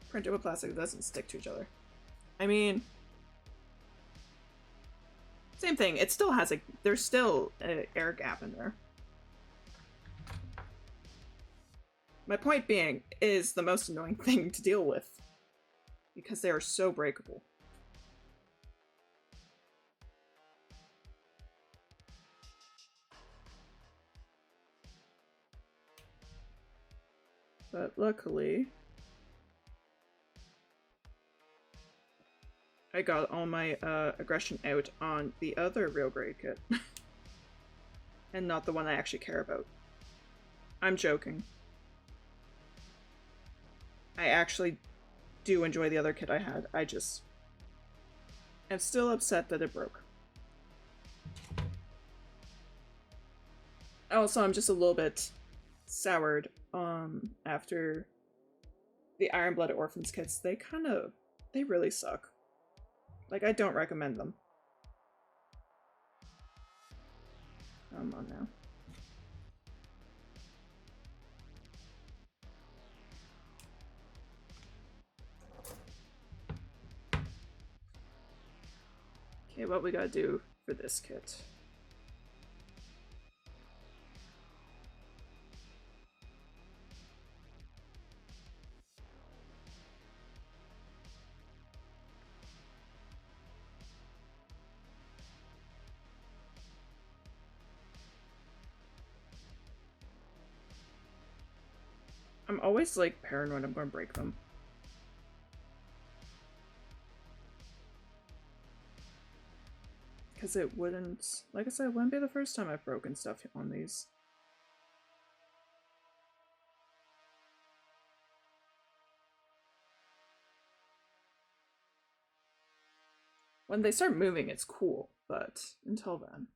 Printed with plastic that doesn't stick to each other. I mean, same thing. It still has there's still an air gap in there. My point being is the most annoying thing to deal with because they are so breakable. But luckily, I got all my aggression out on the other real grade kit. And not the one I actually care about. I'm joking. I actually do enjoy the other kit I had. I just am still upset that it broke. Also, I'm just a little bit soured after the Iron Blooded Orphans kits. They really suck. Like, I don't recommend them. Come on now. Okay, what we gotta do for this kit? I'm always like paranoid I'm gonna break them. Because it wouldn't, like I said, it wouldn't be the first time I've broken stuff on these. When they start moving, it's cool, but until then.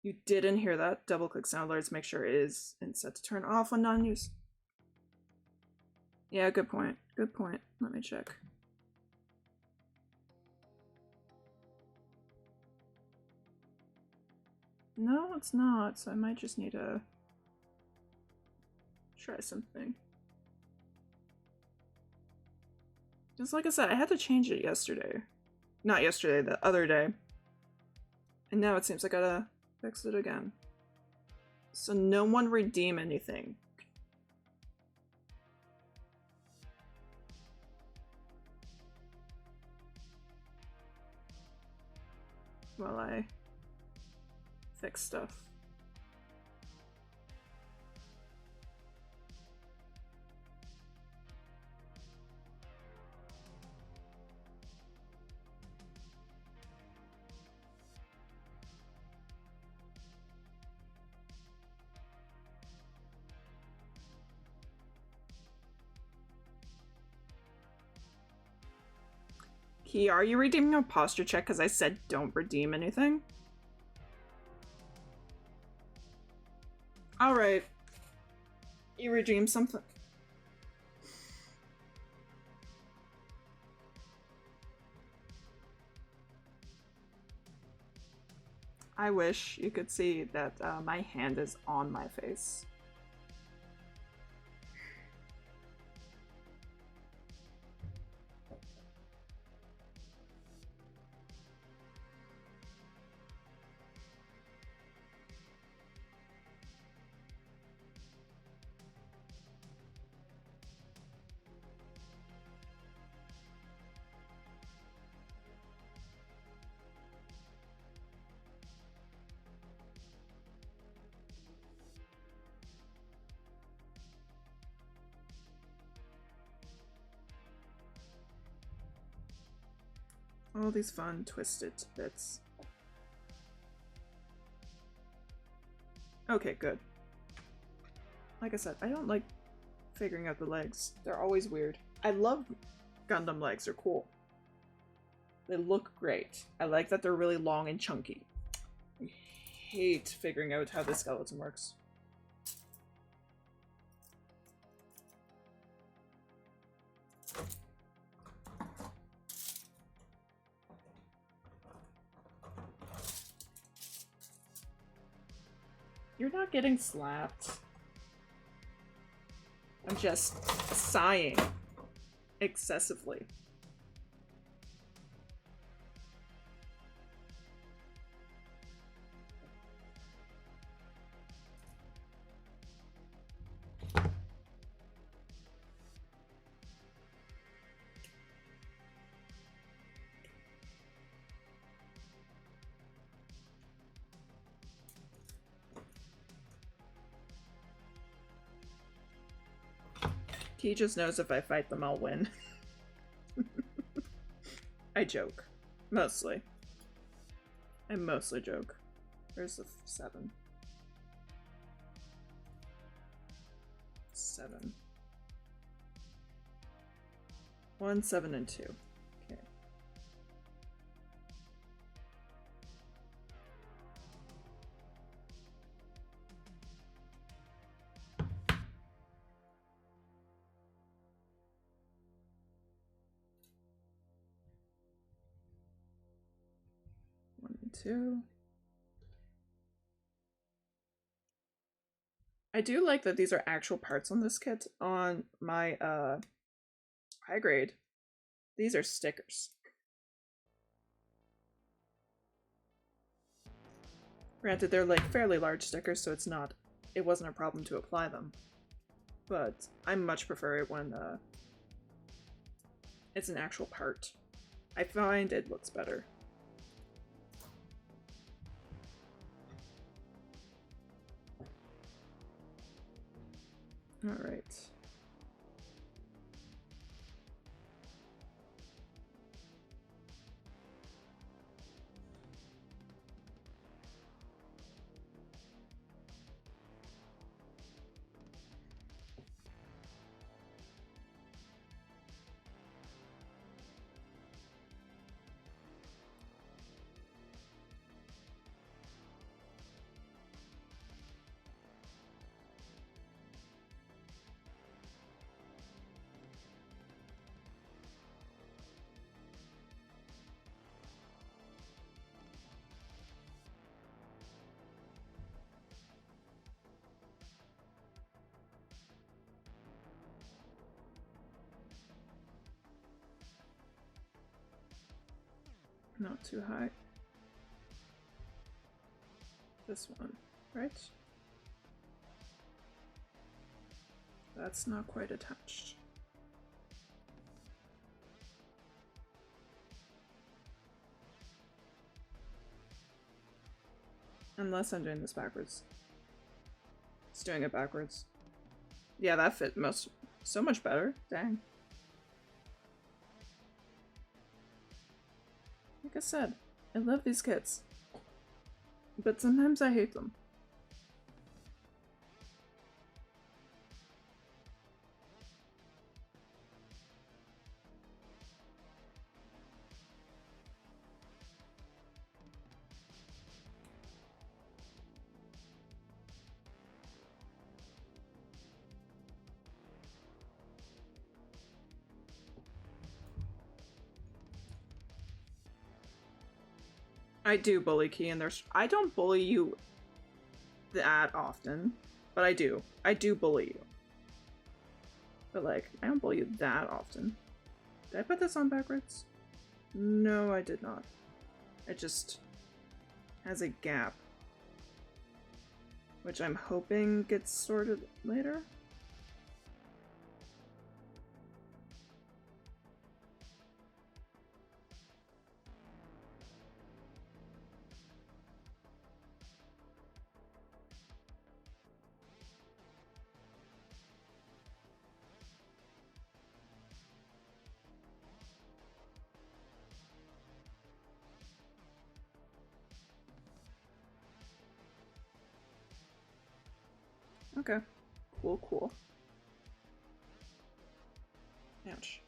You didn't hear that? Double click sound alerts, make sure it is set to turn off when non-use. Yeah, good point. Good point. Let me check. No, it's not, so I might just need to try something. Just like I said, I had to change it yesterday. Not yesterday, the other day. And now it seems I gotta fix it again. So no one redeem anything. While I fix stuff. Key, are you redeeming a posture check because I said don't redeem anything? Alright. You redeem something. I wish you could see that my hand is on my face. All these fun twisted bits. Okay, good. Like I said, I don't like figuring out the legs. They're always weird. I love Gundam legs, they're cool. They look great. I like that they're really long and chunky. I hate figuring out how this skeleton works. You're not getting slapped. I'm just sighing excessively. He just knows if I fight them, I'll win. I joke. Mostly. I mostly joke. Where's the 7? 7. 1, 7, and 2. Okay. Two. I do like that these are actual parts on this kit. On my high grade, these are stickers. Granted, they're like fairly large stickers, so it wasn't a problem to apply them. But I much prefer it when it's an actual part. I find it looks better. All right. Not too high. This one, right? That's not quite attached. Unless I'm doing this backwards. It's doing it backwards. Yeah, that fit so much better. Dang. Like I said, I love these kits, but sometimes I hate them. I do bully Key, and I don't bully you that often, but I do. I do bully you. But like, I don't bully you that often. Did I put this on backwards? No, I did not. It just has a gap, which I'm hoping gets sorted later. Okay. Cool, cool. Ouch.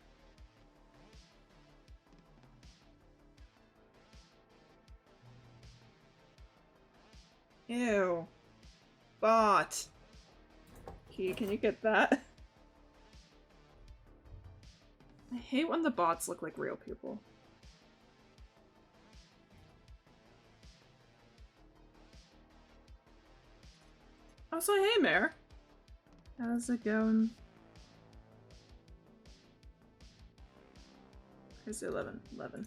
Ew. Bot. Key, can you get that? I hate when the bots look like real people. Also, hey, Mare. How's it going? Here's the 11. 11.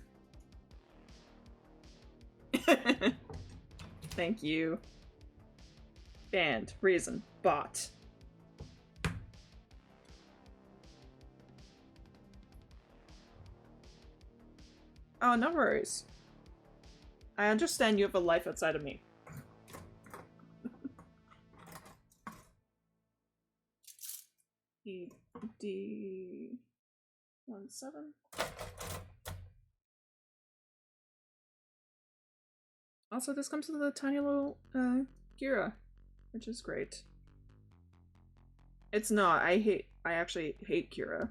Thank you. Banned. Reason. Bot. Oh, no worries. I understand you have a life outside of me. D17. Also, this comes with a tiny little Gira, which is great. It's not. I actually hate Kira.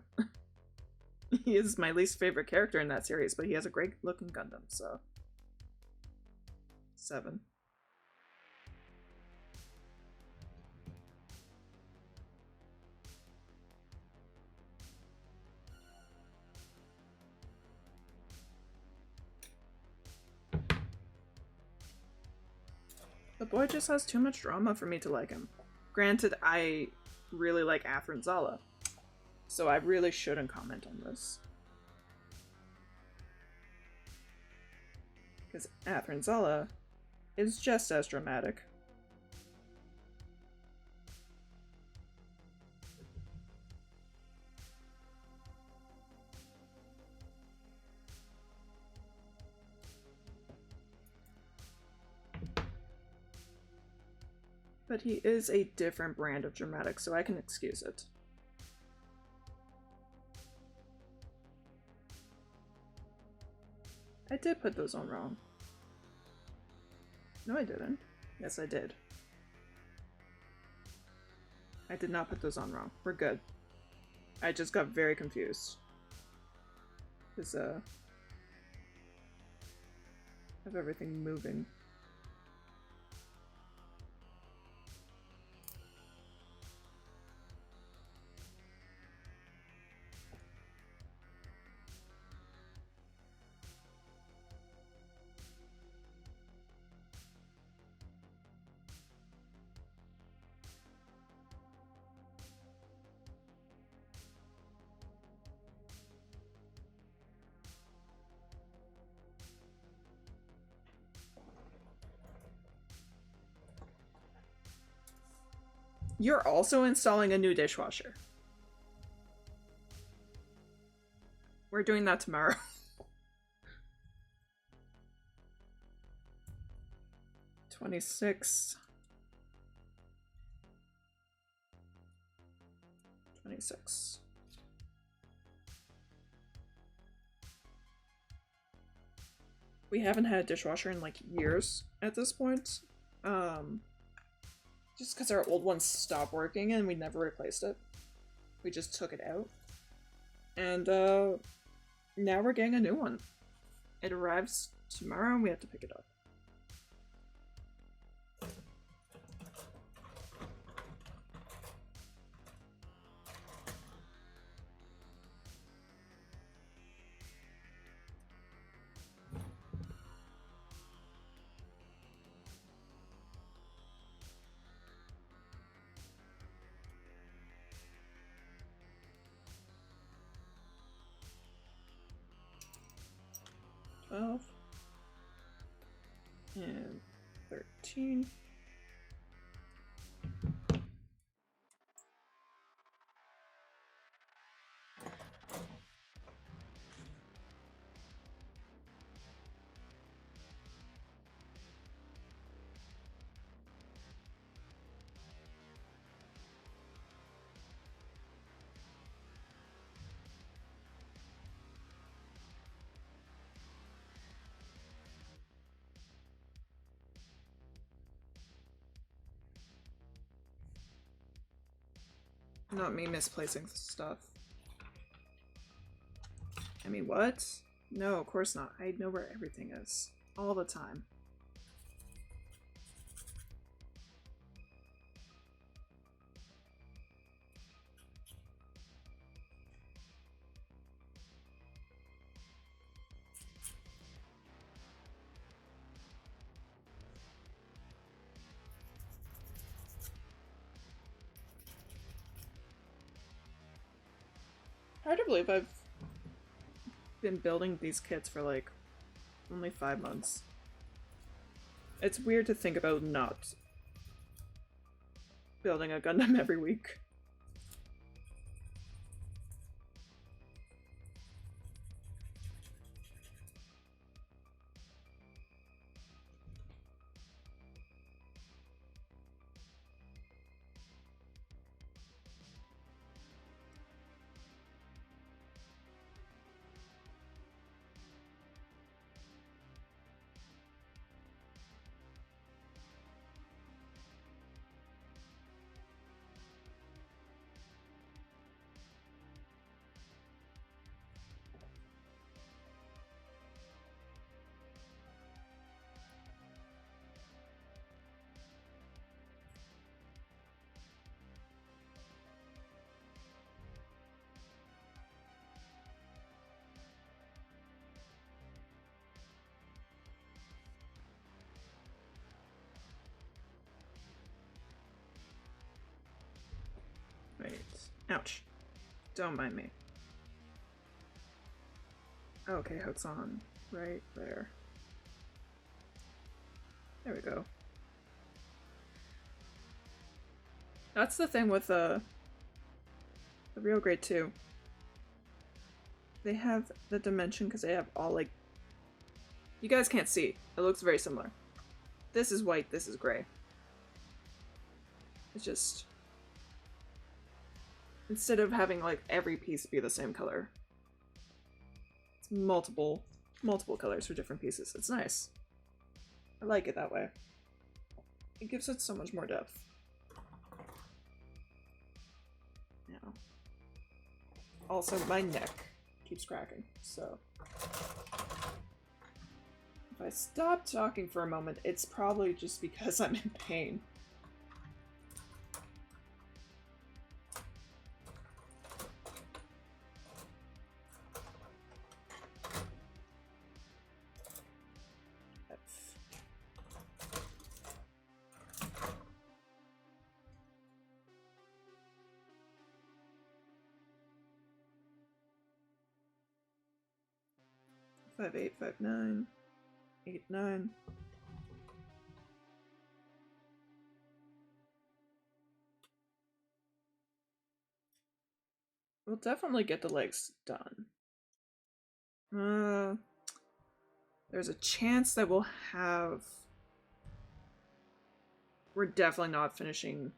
He is my least favorite character in that series, but he has a great looking Gundam, so. 7. The boy just has too much drama for me to like him. Granted, I really like Afronzala, so I really shouldn't comment on this. Because Afronzala is just as dramatic. But he is a different brand of dramatic, so I can excuse it. I did put those on wrong. No, I didn't. Yes, I did. I did not put those on wrong. We're good. I just got very confused. Because, of everything moving. You're also installing a new dishwasher. We're doing that tomorrow. $26. $26. We haven't had a dishwasher in like years at this point. Just because our old one stopped working and we never replaced it. We just took it out. And now we're getting a new one. It arrives tomorrow and we have to pick it up. And 13. Not me misplacing stuff. I mean, what? No, of course not. I know where everything is. All the time. Hard to believe I've been building these kits for like only 5 months. It's weird to think about not building a Gundam every week. Wait. Ouch. Don't mind me. Okay, hook's on. Right there. There we go. That's the thing with the real grade 2. They have the dimension because they have all like... You guys can't see. It looks very similar. This is white, this is gray. It's just... Instead of having like every piece be the same color, it's multiple colors for different pieces. It's nice. I like it that way. It gives it so much more depth. Now, also my neck keeps cracking, so if I stop talking for a moment, it's probably just because I'm in pain. Five, 8, 5, 9, 8, 9. We'll definitely get the legs done. There's a chance that we'll have... We're definitely not finishing...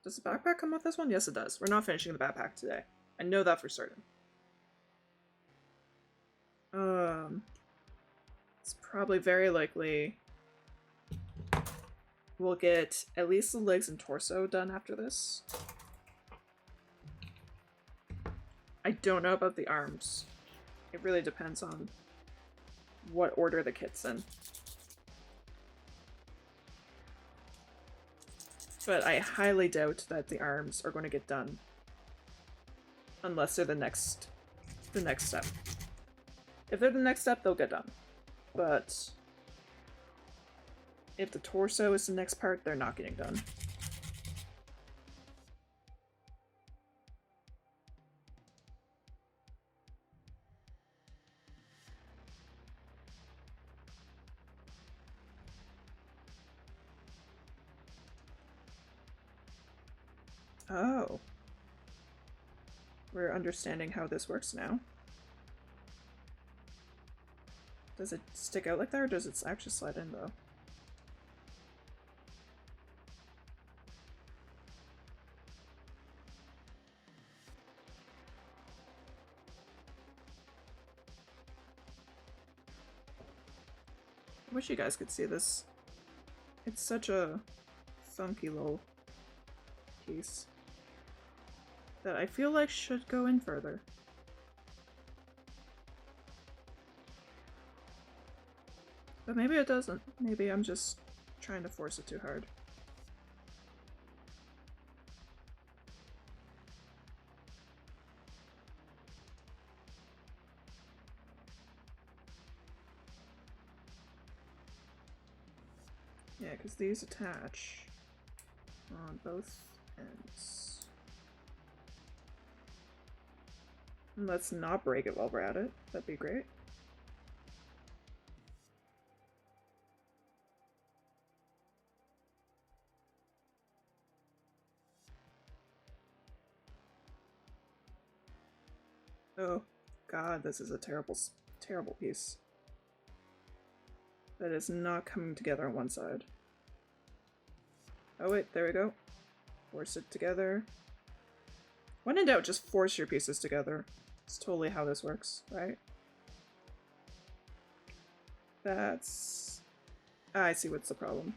Does the backpack come with this one? Yes, it does. We're not finishing the backpack today. I know that for certain. It's probably very likely we'll get at least the legs and torso done after this. I don't know about the arms. It really depends on what order the kit's in. But I highly doubt that the arms are going to get done unless they're the next step. If they're the next step, they'll get done. But if the torso is the next part, they're not getting done. Oh. We're understanding how this works now. Does it stick out like that, or does it actually slide in, though? I wish you guys could see this. It's such a funky little piece that I feel like should go in further. But maybe it doesn't. Maybe I'm just trying to force it too hard. Yeah, because these attach on both ends. Let's not break it while we're at it. That'd be great. Oh god, this is a terrible, terrible piece. That is not coming together on one side. Oh wait, there we go. Force it together. When in doubt, just force your pieces together. It's totally how this works, right? That's... I see what's the problem.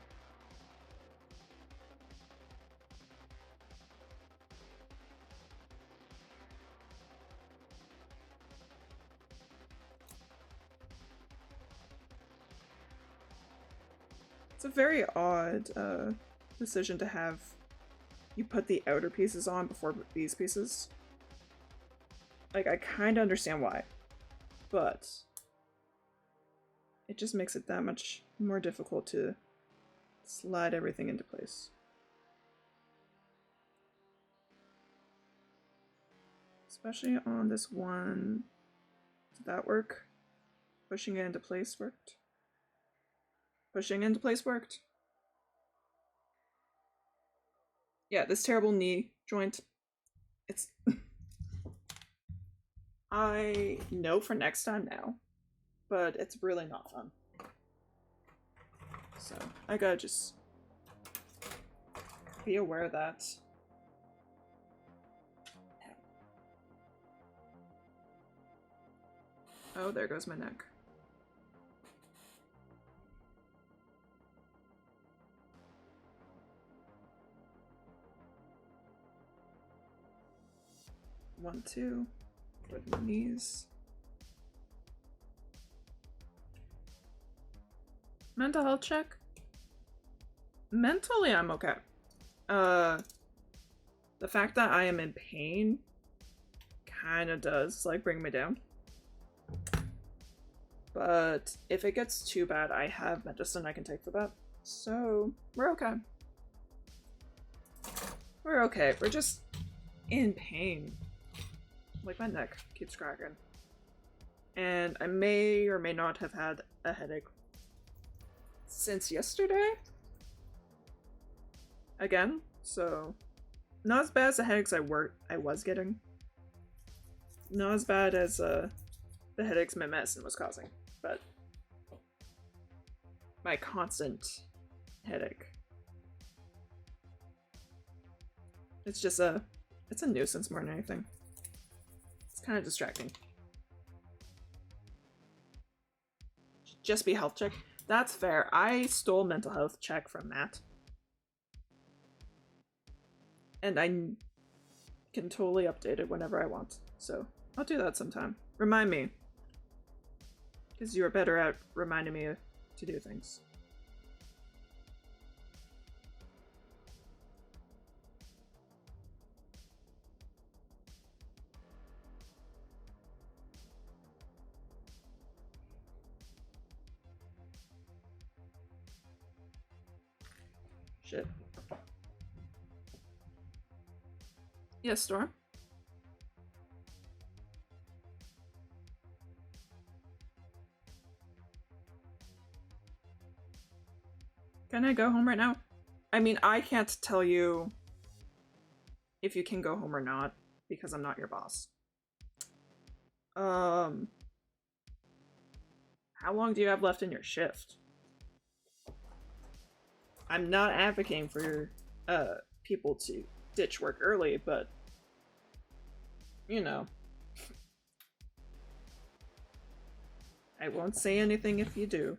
It's a very odd decision to have you put the outer pieces on before these pieces. Like, I kind of understand why, but it just makes it that much more difficult to slide everything into place. Especially on this one. Did that work? Pushing it into place worked. Pushing into place worked. Yeah, this terrible knee joint. It's... I know for next time now, but it's really not fun. So, I gotta just be aware of that. Oh, there goes my neck. One, two. For the knees. Mental health check? Mentally, I'm okay. The fact that I am in pain kind of does, like, bring me down. But if it gets too bad, I have medicine I can take for that. So, we're okay. We're okay. We're just in pain. Like, my neck keeps cracking. And I may or may not have had a headache since yesterday? Again, so not as bad as the headaches I was getting. Not as bad as the headaches my medicine was causing, but my constant headache. It's just it's a nuisance more than anything. Kind of distracting. Just be health check. That's fair. I stole mental health check from Matt. And I can totally update it whenever I want. So I'll do that sometime. Remind me. Because you're better at reminding me to do things. Shit. Yes, Storm? Can I go home right now? I mean, I can't tell you if you can go home or not, because I'm not your boss. How long do you have left in your shift? I'm not advocating for people to ditch work early, but you know. I won't say anything if you do.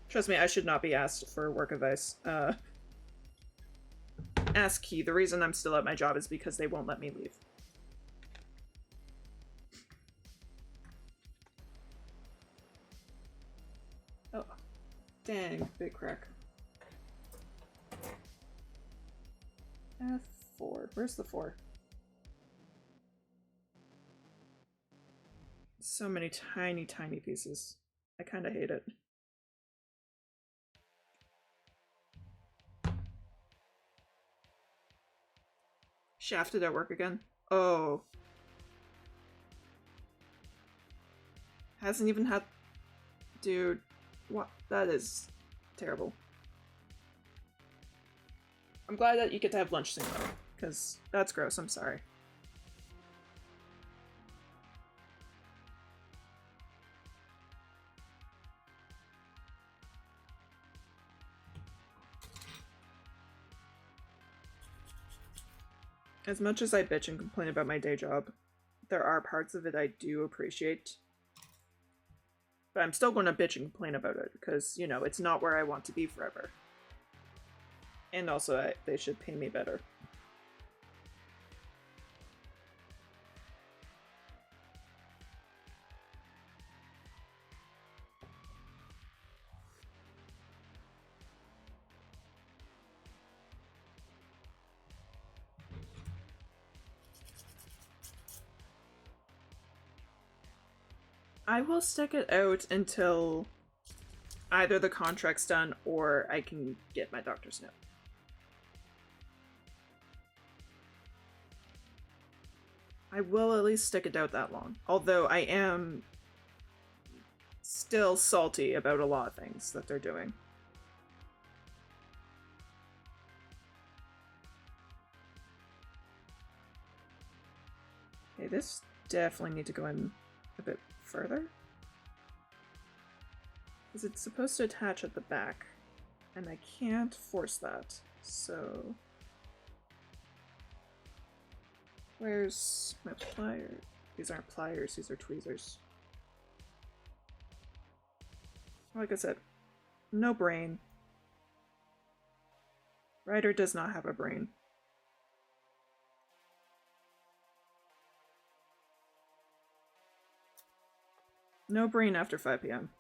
Trust me, I should not be asked for work advice. Ask Key. The reason I'm still at my job is because they won't let me leave. Oh, dang, big crack. F4. Where's the 4? So many tiny, tiny pieces. I kind of hate it. Shafted at work again. Oh. Hasn't even had... Dude. What? That is terrible. I'm glad that you get to have lunch soon, though. Because that's gross. I'm sorry. As much as I bitch and complain about my day job, there are parts of it I do appreciate. But I'm still going to bitch and complain about it because, you know, it's not where I want to be forever. And also, they should pay me better. I will stick it out until either the contract's done or I can get my doctor's note. I will at least stick it out that long. Although I am still salty about a lot of things that they're doing. Okay, this definitely need to go in a bit further. Because it's supposed to attach at the back, and I can't force that, so... Where's my pliers? These aren't pliers, these are tweezers. Like I said, no brain. Ryder does not have a brain. No brain after 5 p.m.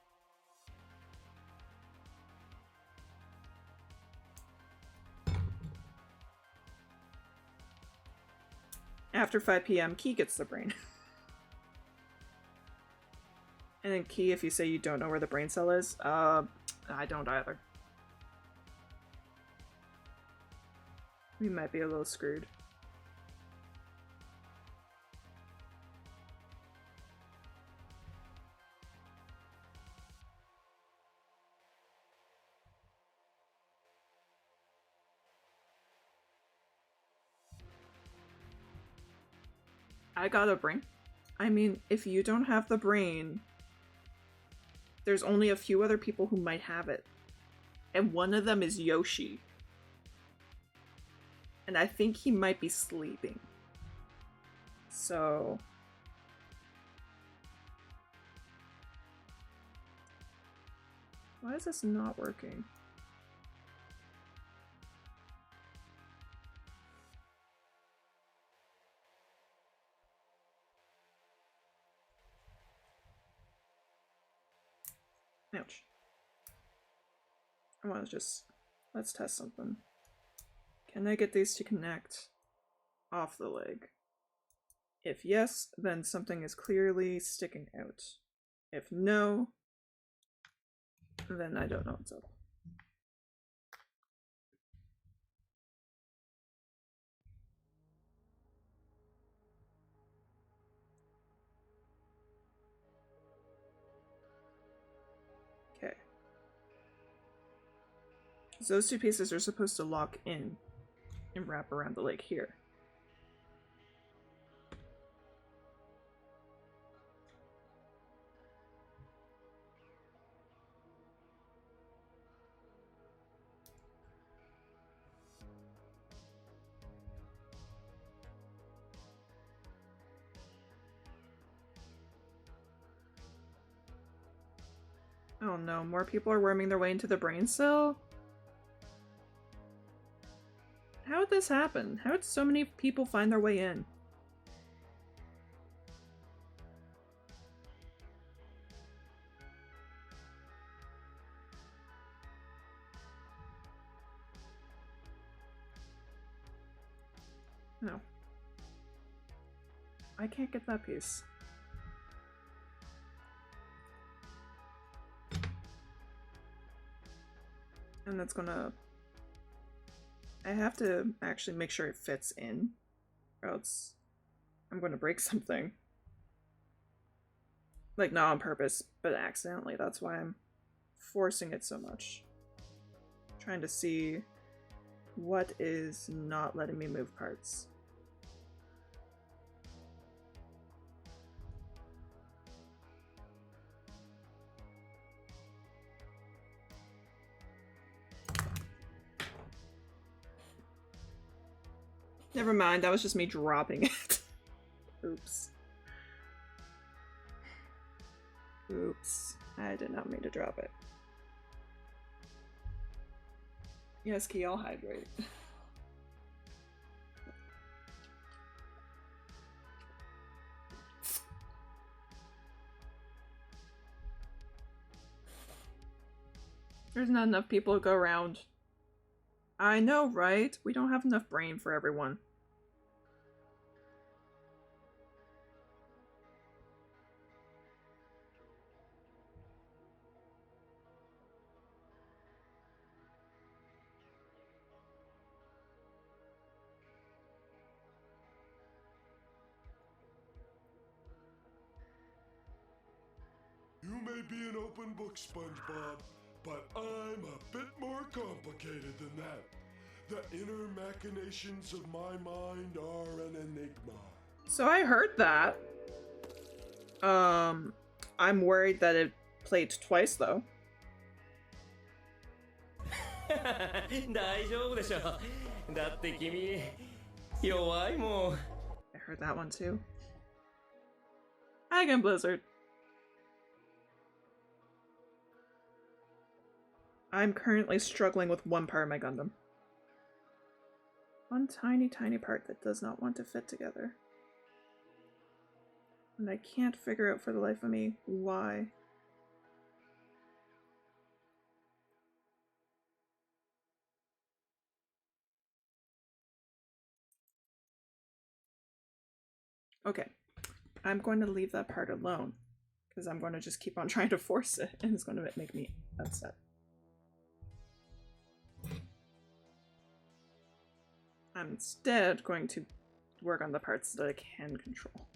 After 5 p.m., Key gets the brain. And then Key, if you say you don't know where the brain cell is, I don't either. We might be a little screwed. I got a brain. I mean, if you don't have the brain, there's only a few other people who might have it. And one of them is Yoshi. And I think he might be sleeping. So... Why is this not working? Ouch. I want to just... Let's test something. Can I get these to connect off the leg? If yes, then something is clearly sticking out. If no, then I don't know what's up. Okay. So those two pieces are supposed to lock in and wrap around the leg here. Oh no, more people are worming their way into the brain cell? How did this happen? How did so many people find their way in? No. I can't get that piece. And that's gonna... I have to actually make sure it fits in or else I'm going to break something. Like, not on purpose, but accidentally. That's why I'm forcing it so much. Trying to see what is not letting me move parts. Never mind, that was just me dropping it. Oops. Oops. I did not mean to drop it. Yes, Key, I'll hydrate. There's not enough people to go around. I know, right? We don't have enough brain for everyone. You may be an open book, SpongeBob, but I'm a bit more complicated than that. The inner machinations of my mind are an enigma. So I heard that. I'm worried that it played twice though. 大丈夫でしょ。だって君弱いもん。 I heard that one too. Hi again, Blizzard. I'm currently struggling with one part of my Gundam. One tiny part that does not want to fit together. And I can't figure out for the life of me why. Okay, I'm going to leave that part alone because I'm going to just keep on trying to force it and it's going to make me upset. I'm instead going to work on the parts that I can control.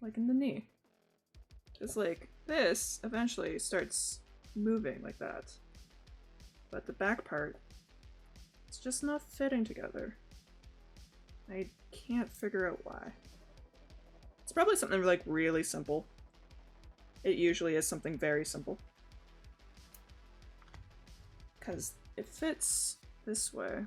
Like in the knee. Just like this eventually starts moving like that. But the back part, it's just not fitting together. I can't figure out why. It's probably something like really simple. It usually is something very simple. Because it fits this way.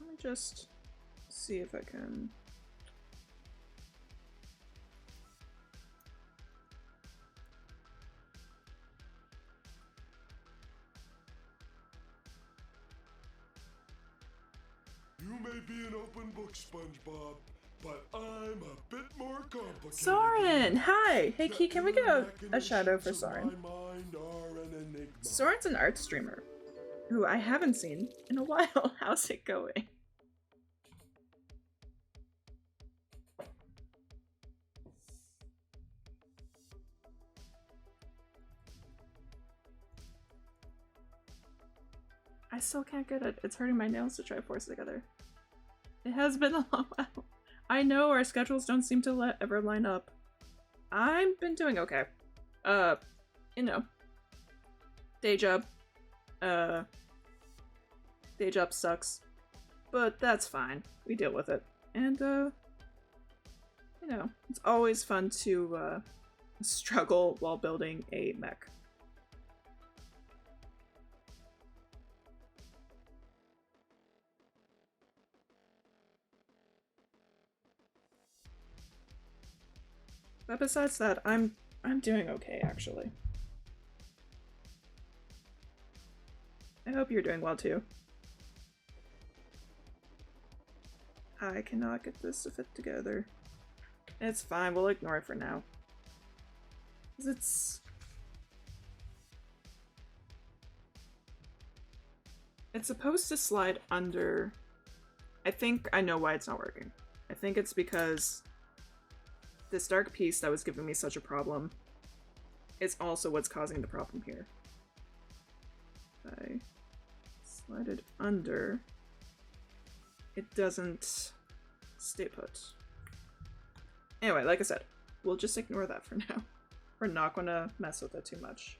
Let me just see if I can. You may be an open book, SpongeBob, but I'm a bit more complicated. Soren! Hi! Hey Key, can we get a shadow for Soren? Soren's an art streamer who I haven't seen in a while. How's it going? I still can't get it. It's hurting my nails to try to force it together. It has been a long while. I know our schedules don't seem to ever line up. I've been doing okay. You know. Day job. Day job sucks. But that's fine. We deal with it. And, you know, it's always fun to, struggle while building a mech. But besides that, I'm doing okay, actually. I hope you're doing well, too. I cannot get this to fit together. It's fine, we'll ignore it for now. 'Cause it's... It's supposed to slide under. I think I know why it's not working. I think it's because this dark piece that was giving me such a problem is also what's causing the problem here. I slide it under, it doesn't stay put. Anyway, like I said, we'll just ignore that for now. We're not gonna mess with it too much.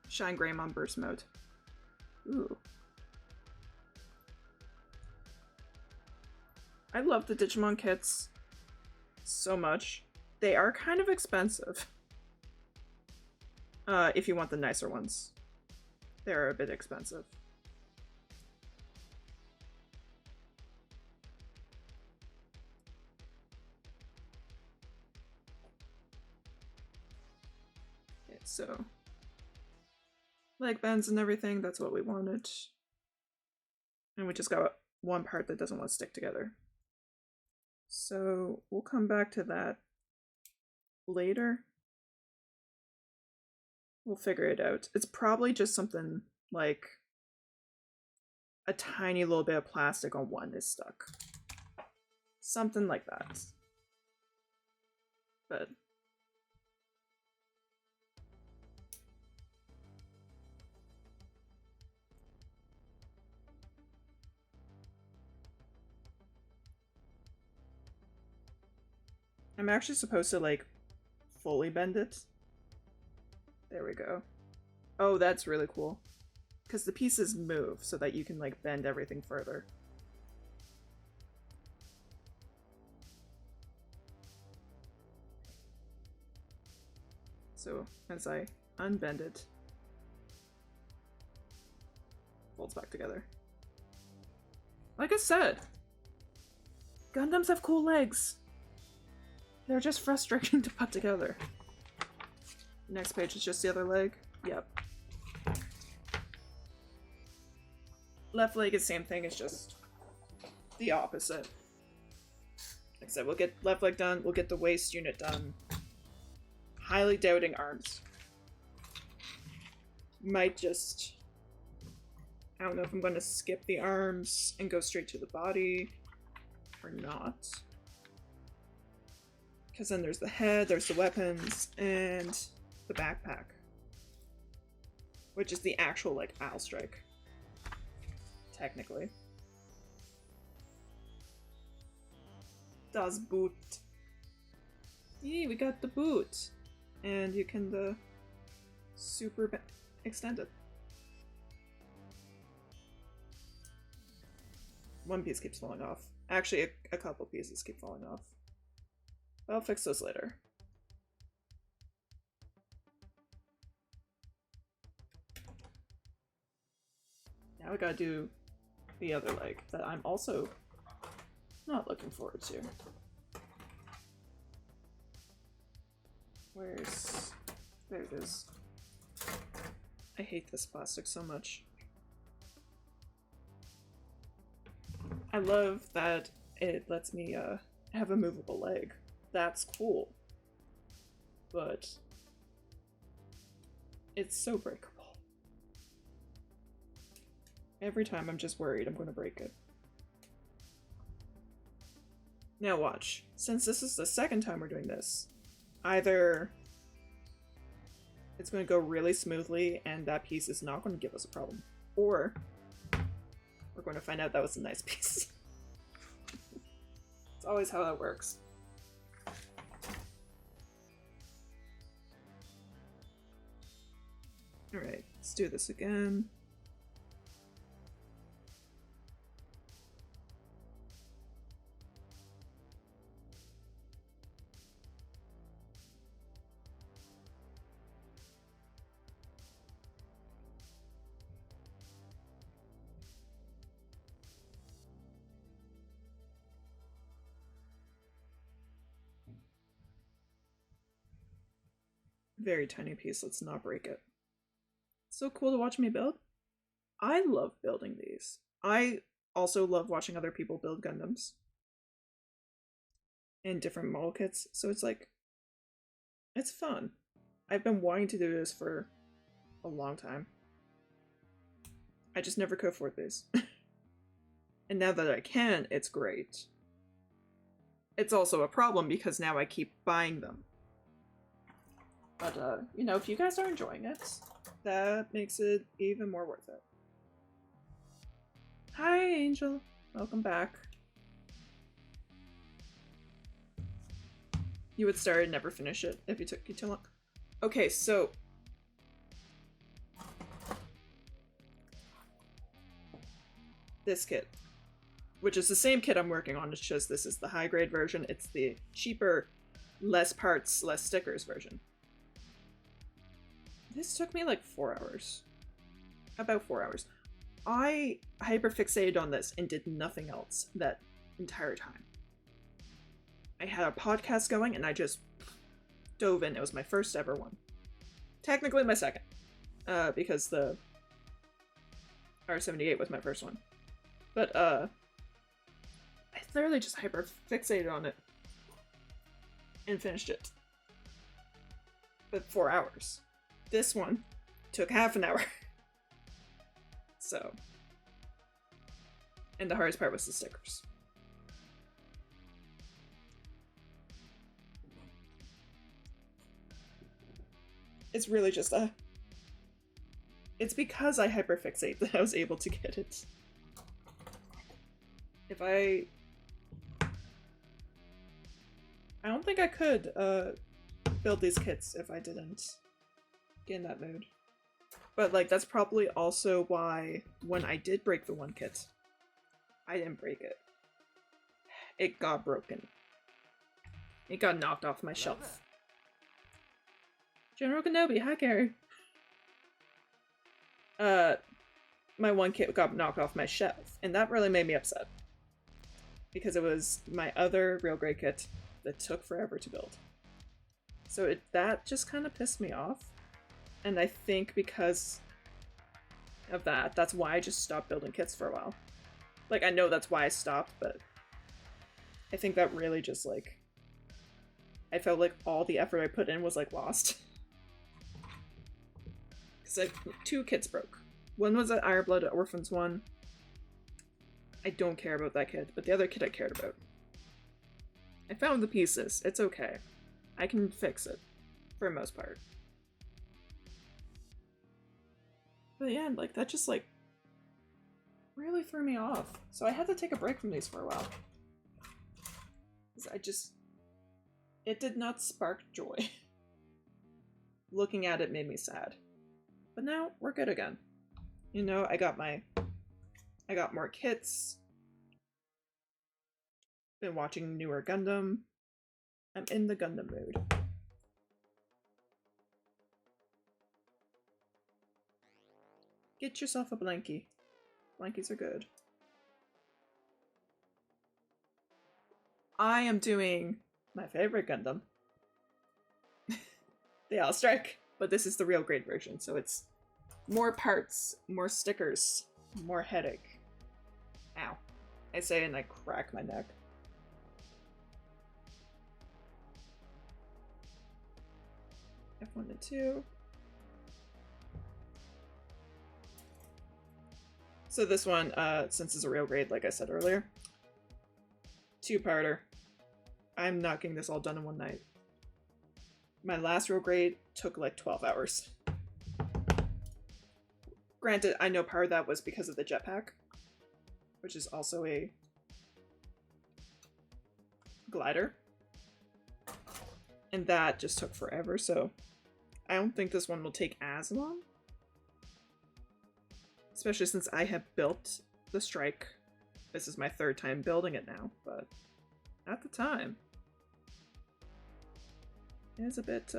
Shine Greymon burst mode. Ooh. I love the Digimon kits so much. They are kind of expensive. If you want the nicer ones. They're a bit expensive. Okay, so leg bends and everything, that's what we wanted. And we just got one part that doesn't want to stick together. So we'll come back to that later. We'll figure it out. It's probably just something like a tiny little bit of plastic on one is stuck. Something like that. But I'm actually supposed to like fully bend it. There we go. Oh, that's really cool. Because the pieces move so that you can like bend everything further. So as I unbend it, folds back together. Like I said, Gundams have cool legs. They're just frustrating to put together. Next page is just the other leg. Yep. Left leg is same thing, it's just the opposite. Like I said, we'll get left leg done, we'll get the waist unit done. Highly doubting arms. Might just... I don't know if I'm going to skip the arms and go straight to the body or not. Because then there's the head, there's the weapons, and the backpack. Which is the actual, like, owl strike. Technically. Das Boot. Yee, we got the boot! And you can, super extend it. One piece keeps falling off. Actually, a couple pieces keep falling off. I'll fix those later. Now we gotta do the other leg that I'm also not looking forward to. Where's... there it is. I hate this plastic so much. I love that it lets me have a movable leg. That's cool. But it's so breakable. Every time I'm just worried I'm going to break it. Now watch. Since this is the second time we're doing this, either it's going to go really smoothly and that piece is not going to give us a problem, or we're going to find out that was a nice piece. It's always how that works. Alright, let's do this again. Very tiny piece, let's not break it. So cool to watch me build. I love building these. I also love watching other people build Gundams and different model kits, so it's like, it's fun. I've been wanting to do this for a long time. I just never could afford these. And now that I can, it's great. It's also a problem because now I keep buying them. But, you know, if you guys are enjoying it, that makes it even more worth it. Hi, Angel. Welcome back. You would start and never finish it if it took you too long. Okay, so... this kit. Which is the same kit I'm working on, it's just this is the high grade version. It's the cheaper, less parts, less stickers version. This took me like 4 hours. About 4 hours. I hyperfixated on this and did nothing else that entire time. I had a podcast going and I just dove in. It was my first ever one. Technically my second. Because the R78 was my first one. But, I literally just hyperfixated on it. And finished it. But 4 hours. This one took half an hour. So. And the hardest part was the stickers. It's really just a... It's because I hyperfixate that I was able to get it. If I don't think I could build these kits if I didn't get in that mood. But like that's probably also why when I did break the one kit, I didn't break it. It got broken. It got knocked off my shelf. General Kenobi, hi Gary. My one kit got knocked off my shelf, and that really made me upset. Because it was my other real grade kit that took forever to build. So that just kind of pissed me off. And I think because of that, that's why I just stopped building kits for a while. Like, I know that's why I stopped, but I think that really just, like, I felt like all the effort I put in was, like, lost. Because, like, 2 kits broke. One was an Iron-Blooded Orphans one. I don't care about that kid, but the other kid I cared about. I found the pieces. It's okay. I can fix it. For the most part. But yeah, like, that just, like, really threw me off. So I had to take a break from these for a while. Because I just... It did not spark joy. Looking at it made me sad. But now, we're good again. You know, I got more kits. Been watching newer Gundam. I'm in the Gundam mood. Get yourself a blankie. Blankies are good. I am doing my favorite Gundam. The All Strike. But this is the real grade version, so it's more parts, more stickers, more headache. Ow. I say and I crack my neck. F1 and 2. So this one, since it's a real grade, like I said earlier, 2-parter. I'm not getting this all done in one night. My last real grade took like 12 hours. Granted, I know part of that was because of the jetpack, which is also a glider. And that just took forever, so I don't think this one will take as long. Especially since I have built the Strike. This is my 3rd time building it now, but at the time, it is a bit,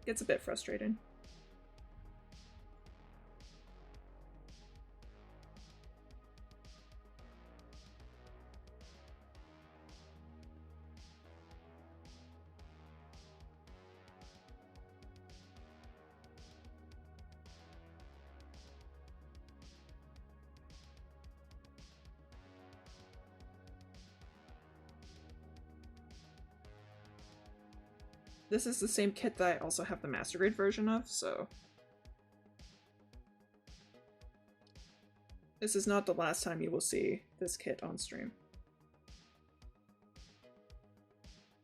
gets a bit frustrating. this is the same kit that I also have the Master Grade version of, so... This is not the last time you will see this kit on stream.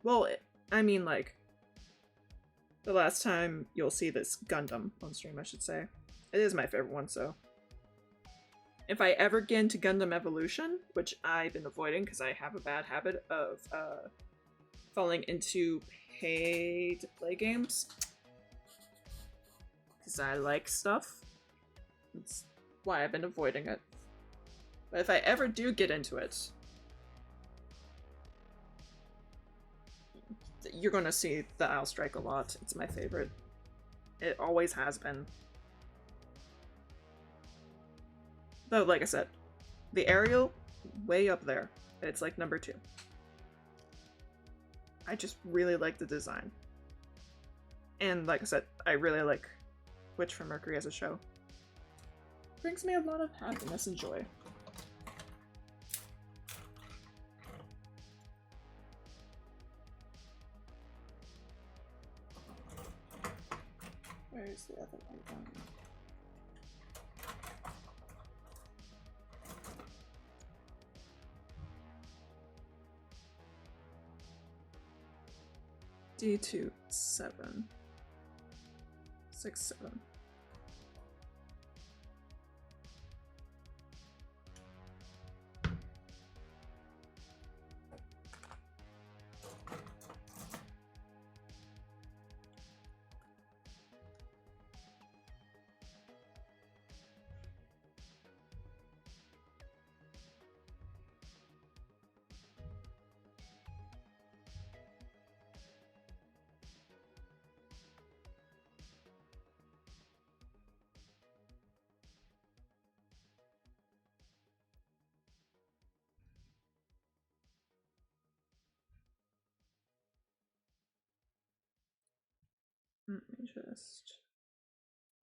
Well, I mean, like, the last time you'll see this Gundam on stream, I should say. It is my favorite one, so... If I ever get into Gundam Evolution, which I've been avoiding because I have a bad habit of falling into pay-to-play games, because I like stuff. That's why I've been avoiding it. But if I ever do get into it, you're gonna see the Owl Strike a lot. It's my favorite. It always has been. Though, like I said, the aerial, way up there. It's like number 2. I just really like the design. And like I said, I really like Witch from Mercury as a show. Brings me a lot of happiness and joy. Where's the other one going? D2, 7. 6, 7. Let me just...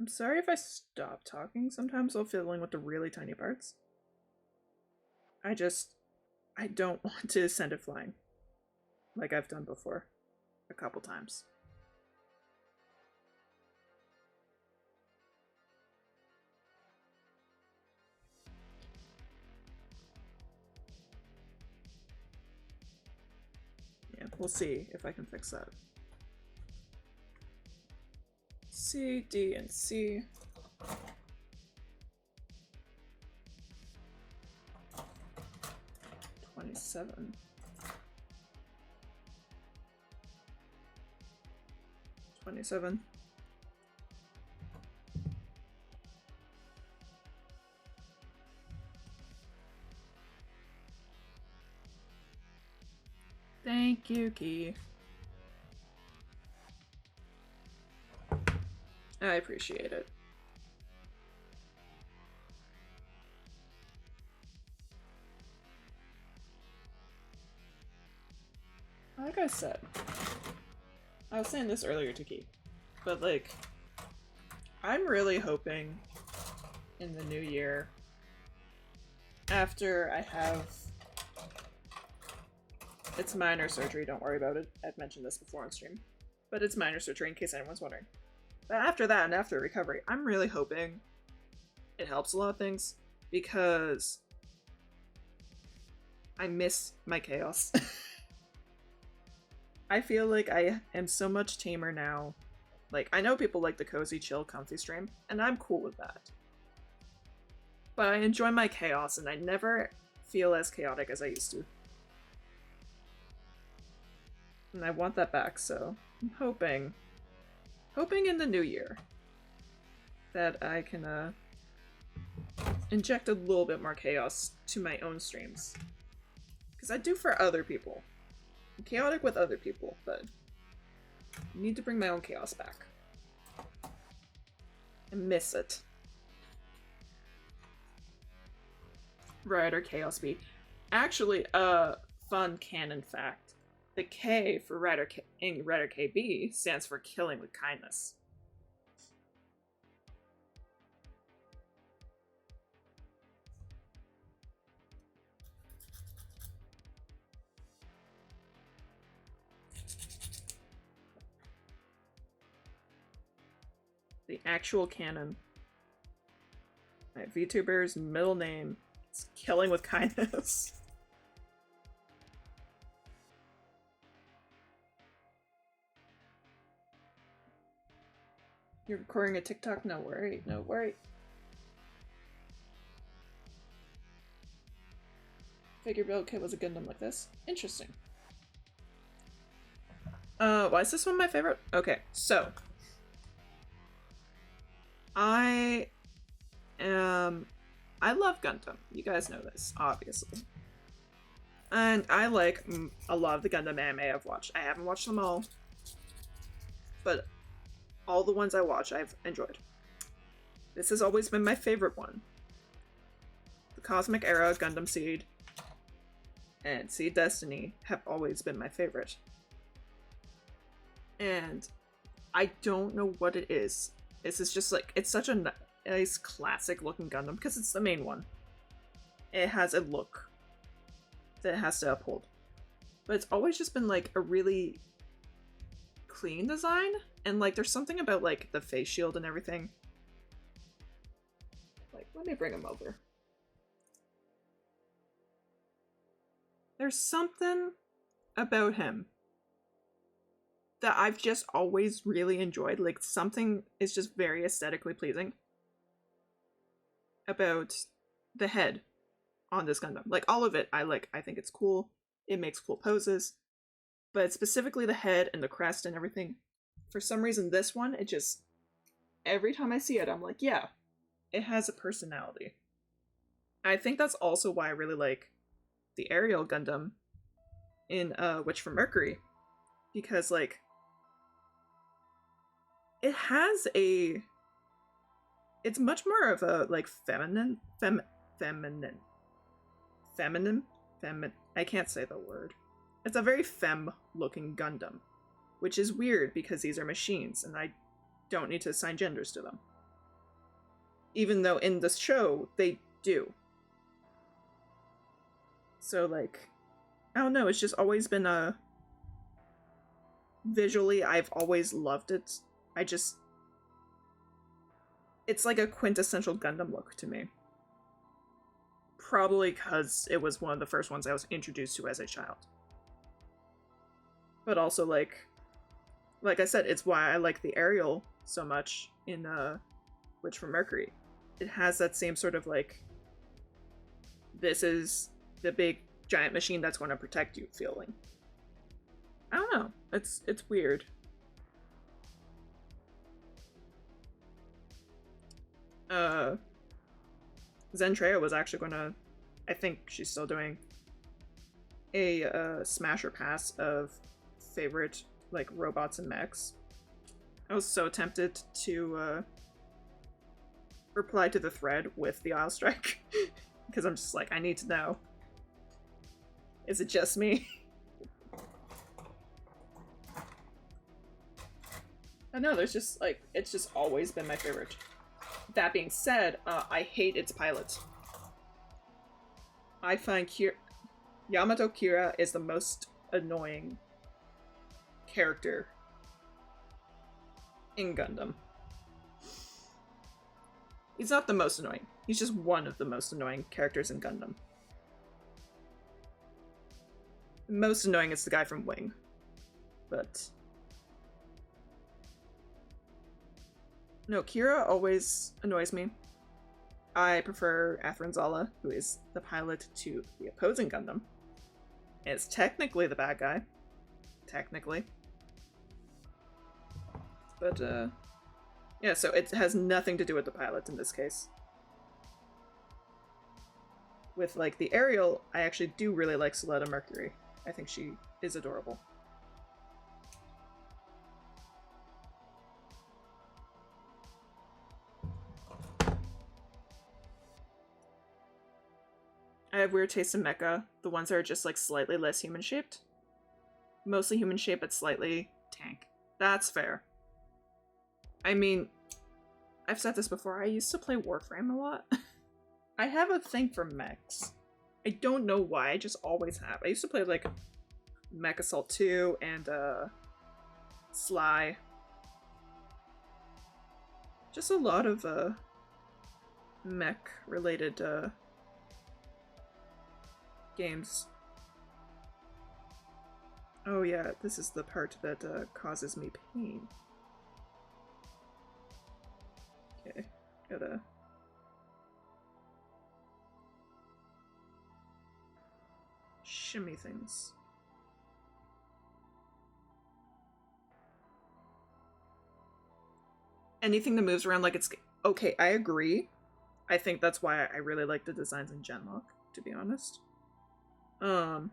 I'm sorry if I stop talking sometimes while fiddling with the really tiny parts. I don't want to send it flying. Like I've done before. A couple times. Yeah, we'll see if I can fix that. C, D, and C. $27. $27. Thank you, Key. I appreciate it. Like I said, I was saying this earlier to Key, but like, I'm really hoping in the new year, after I have, it's minor surgery, don't worry about it, I've mentioned this before on stream, but it's minor surgery in case anyone's wondering. But after that and after recovery, I'm really hoping it helps a lot of things, because I miss my chaos. I feel like I am so much tamer now. Like, I know people like the cozy, chill, comfy stream, and I'm cool with that. But I enjoy my chaos, and I never feel as chaotic as I used to. And I want that back, so I'm hoping in the new year that I can inject a little bit more chaos to my own streams. Because I do for other people. I'm chaotic with other people, but I need to bring my own chaos back. I miss it. Rider Chaos B. Actually, fun canon fact. The K for Rider in Rider KB stands for killing with kindness. The actual canon. Alright, VTuber's middle name is Killing with Kindness. You're recording a TikTok? No worry, no worry. Figured Build Kit was a Gundam like this. Interesting. Why is this one my favorite? Okay, so I love Gundam. You guys know this, obviously. And I like a lot of the Gundam anime I've watched. I haven't watched them all, but all the ones I watch I've enjoyed. This has always been my favorite one. The Cosmic Era, Gundam Seed, and Seed Destiny have always been my favorite. And I don't know what it is. This is just like, it's such a nice classic looking Gundam because it's the main one. It has a look that it has to uphold. But it's always just been like a really clean design, and like there's something about like the face shield and everything. Like, let me bring him over. There's something about him that I've just always really enjoyed. Like, something is just very aesthetically pleasing about the head on this Gundam. Like, all of it, I like. I think it's cool. It makes cool poses. But specifically the head and the crest and everything. For some reason, this one, it just... Every time I see it, I'm like, yeah, it has a personality. I think that's also why I really like the Aerial Gundam in Witch from Mercury. Because, like, it has a... It's much more of a, like, feminine... I can't say the word. It's a very femme-looking Gundam. Which is weird, because these are machines, and I don't need to assign genders to them. Even though in the show, they do. So, like... I don't know, it's just always been a... Visually, I've always loved it. It's like a quintessential Gundam look to me. Probably because it was one of the first ones I was introduced to as a child. But also, like I said, it's why I like the Aerial so much in Witch from Mercury. It has that same sort of, like, this is the big giant machine that's going to protect you feeling. I don't know. It's weird. Zentrea was actually gonna, I think she's still doing a smasher pass of favorite, like, robots and mechs. I was so tempted to reply to the thread with the Isle Strike because I'm just like, I need to know. Is it just me? I know, there's just, like, it's just always been my favorite. That being said, I hate its pilot. I find Yamato Kira is the most annoying character in Gundam. He's not the most annoying. He's just one of the most annoying characters in Gundam. The most annoying is the guy from Wing. But... no, Kira always annoys me. I prefer Afranzala, who is the pilot to the opposing Gundam. And is technically the bad guy. Technically. But, yeah, so it has nothing to do with the pilot in this case. With, like, the Aerial, I actually do really like Soleta Mercury. I think she is adorable. I have weird taste in mecha. The ones that are just, like, slightly less human-shaped. Mostly human-shaped, but slightly tank. That's fair. I mean, I've said this before, I used to play Warframe a lot. I have a thing for mechs. I don't know why, I just always have. I used to play, like, Mech Assault 2 and, Sly. Just a lot of mech related games. Oh yeah, this is the part that causes me pain. Okay, gotta... shimmy things. Anything that moves around like it's... Okay, I agree. I think that's why I really like the designs in Genlock, to be honest. But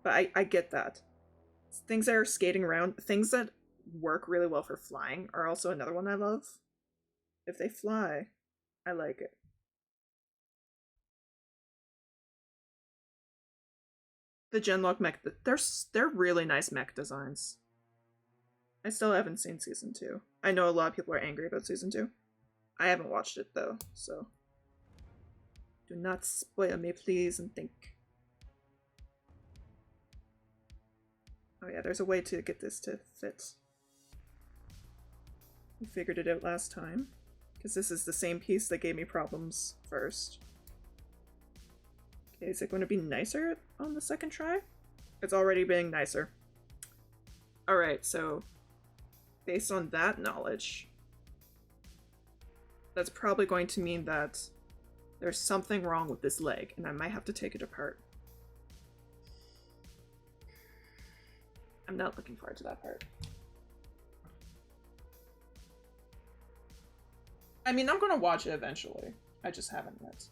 I get that. Things that are skating around, things that work really well for flying are also another one I love. If they fly, I like it. The Genlock mech, they're really nice mech designs. I still haven't seen season 2. I know a lot of people are angry about season 2. I haven't watched it though, so do not spoil me, please, and think. Oh yeah, there's a way to get this to fit. We figured it out last time, because this is the same piece that gave me problems first. Okay, is it going to be nicer on the second try? It's already being nicer. Alright, so based on that knowledge, that's probably going to mean that there's something wrong with this leg, and I might have to take it apart. I'm not looking forward to that part. I mean, I'm gonna watch it eventually. I just haven't yet.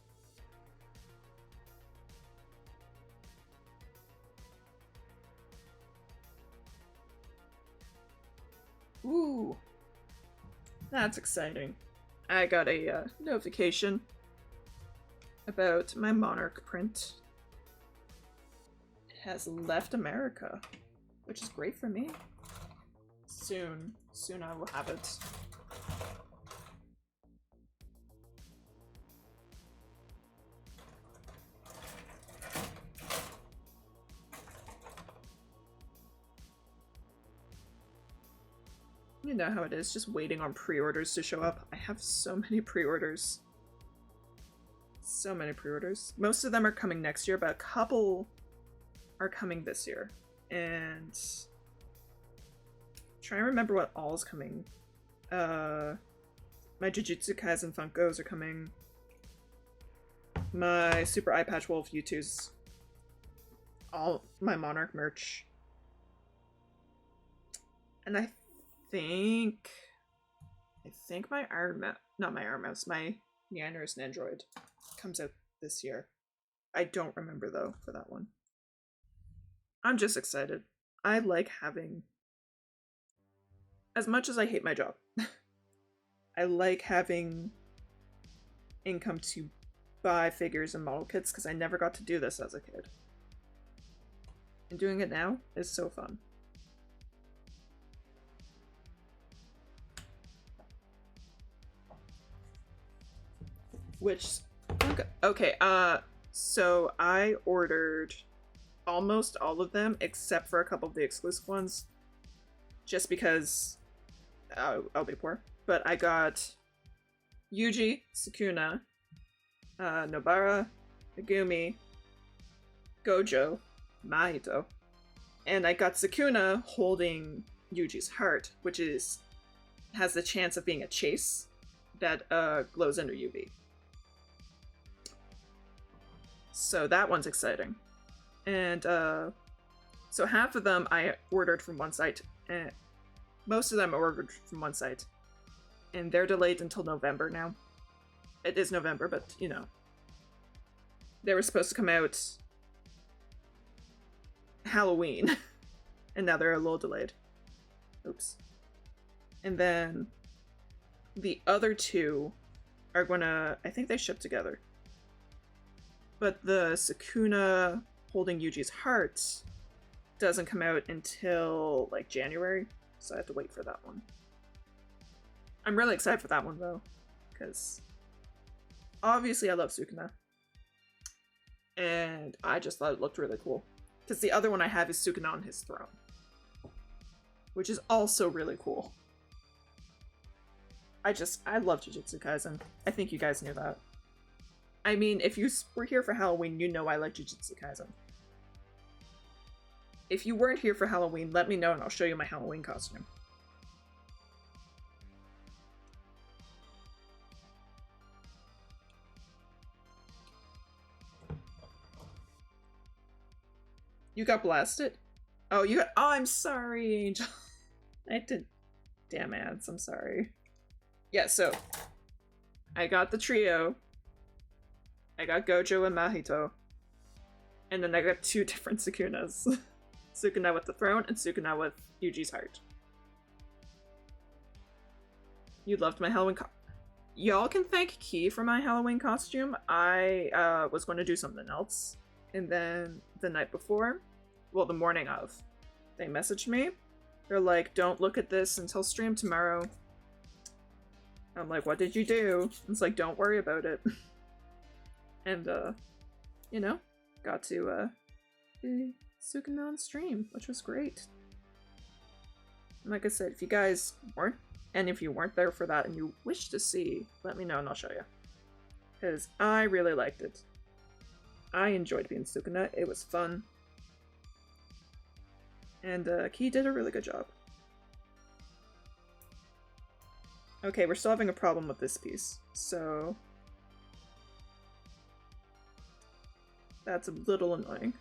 Ooh, that's exciting. I got a notification about my Monarch print. It has left America, which is great for me. Soon I will have it. You know how it is, just waiting on pre-orders to show up. I have so many pre-orders. So many pre-orders. Most of them are coming next year, but a couple are coming this year. And try and remember what all is coming. My Jujutsu Kaisen Funkos are coming. My Super Eye Patch Wolf U2s. All my Monarch merch. And I think my Iron Mouse, not my Iron Mouse, my Nanners and Android comes out this year. I don't remember though for that one. I'm just excited. I like having, as much as I hate my job, I like having income to buy figures and model kits because I never got to do this as a kid. And doing it now is so fun. Which, okay, so I ordered almost all of them except for a couple of the exclusive ones, just because I'll be poor. But I got Yuji, Sukuna, Nobara, Megumi, Gojo, Mahito, and I got Sukuna holding Yuji's heart, which has the chance of being a chase that glows under UV. So that one's exciting. And so half of them I ordered from one site, and most of them I ordered from one site, and they're delayed until November now. It is November, but you know, they were supposed to come out Halloween, and now they're a little delayed. Oops. And then the other two are gonna, I think they ship together. But the Sukuna holding Yuji's heart doesn't come out until like January, so I have to wait for that one. I'm really excited for that one though, because obviously I love Sukuna, and I just thought it looked really cool. Because the other one I have is Sukuna on his throne, which is also really cool. I love Jujutsu Kaisen. I think you guys knew that. I mean, if you were here for Halloween, you know I like Jujutsu Kaisen. If you weren't here for Halloween, let me know and I'll show you my Halloween costume. You got blasted? Oh, you got- Oh, I'm sorry, Angel. I did- Damn ads, I'm sorry. Yeah, so I got the trio. I got Gojo and Mahito. And then I got 2 different Sukunas. Sukuna with the throne and Sukuna with Yuji's heart. You loved my Halloween Y'all can thank Key for my Halloween costume. I was going to do something else. And then the night before, well, the morning of, they messaged me. They're like, don't look at this until stream tomorrow. I'm like, what did you do? It's like, don't worry about it. And, you know, got to, be Sukuna on stream, which was great. And like I said, if you guys weren't, and if you weren't there for that and you wish to see, let me know and I'll show you. Because I really liked it. I enjoyed being Sukuna, it was fun. And, Key did a really good job. Okay, we're still having a problem with this piece, so... That's a little annoying.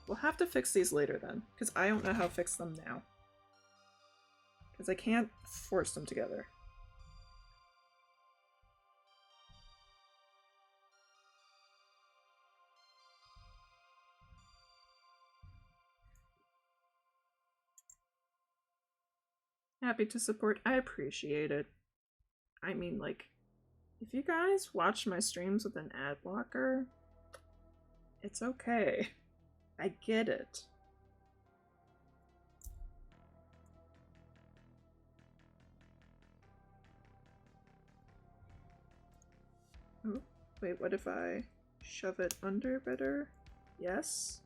We'll have to fix these later then, because I don't know how to fix them now. Because I can't force them together. Happy to support. I appreciate it. I mean, like, if you guys watch my streams with an ad blocker, it's okay. I get it. Oh, wait, what if I shove it under better? Yes?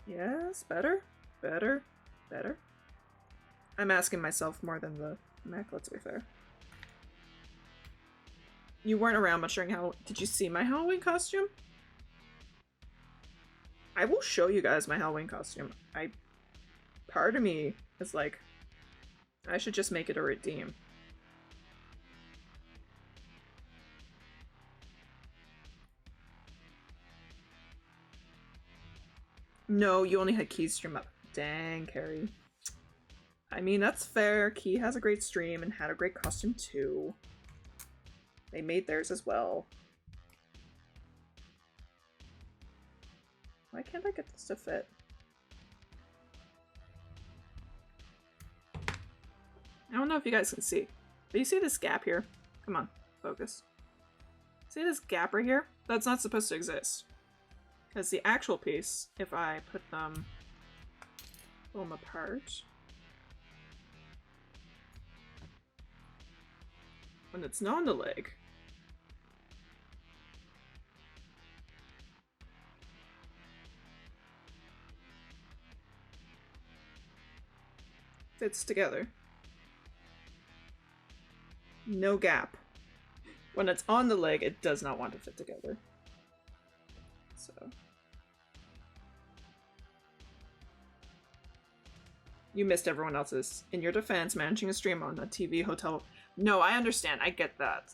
Yes? Better? Better? Better? I'm asking myself more than the mech, let's be fair. You weren't around much during Halloween. Did you see my Halloween costume? I will show you guys my Halloween costume. Part of me is like, I should just make it a redeem. No, you only had Key's stream up. Dang, Carrie. I mean, that's fair. Key has a great stream and had a great costume too. They made theirs as well. Why can't I get this to fit? I don't know if you guys can see, but you see this gap here? Come on, focus. See this gap right here? That's not supposed to exist. Because the actual piece, if I put them, pull them apart, when it's not on the leg, fits together. No gap. When it's on the leg, it does not want to fit together. So. You missed everyone else's. In your defense, managing a stream on a TV hotel. No, I understand. I get that.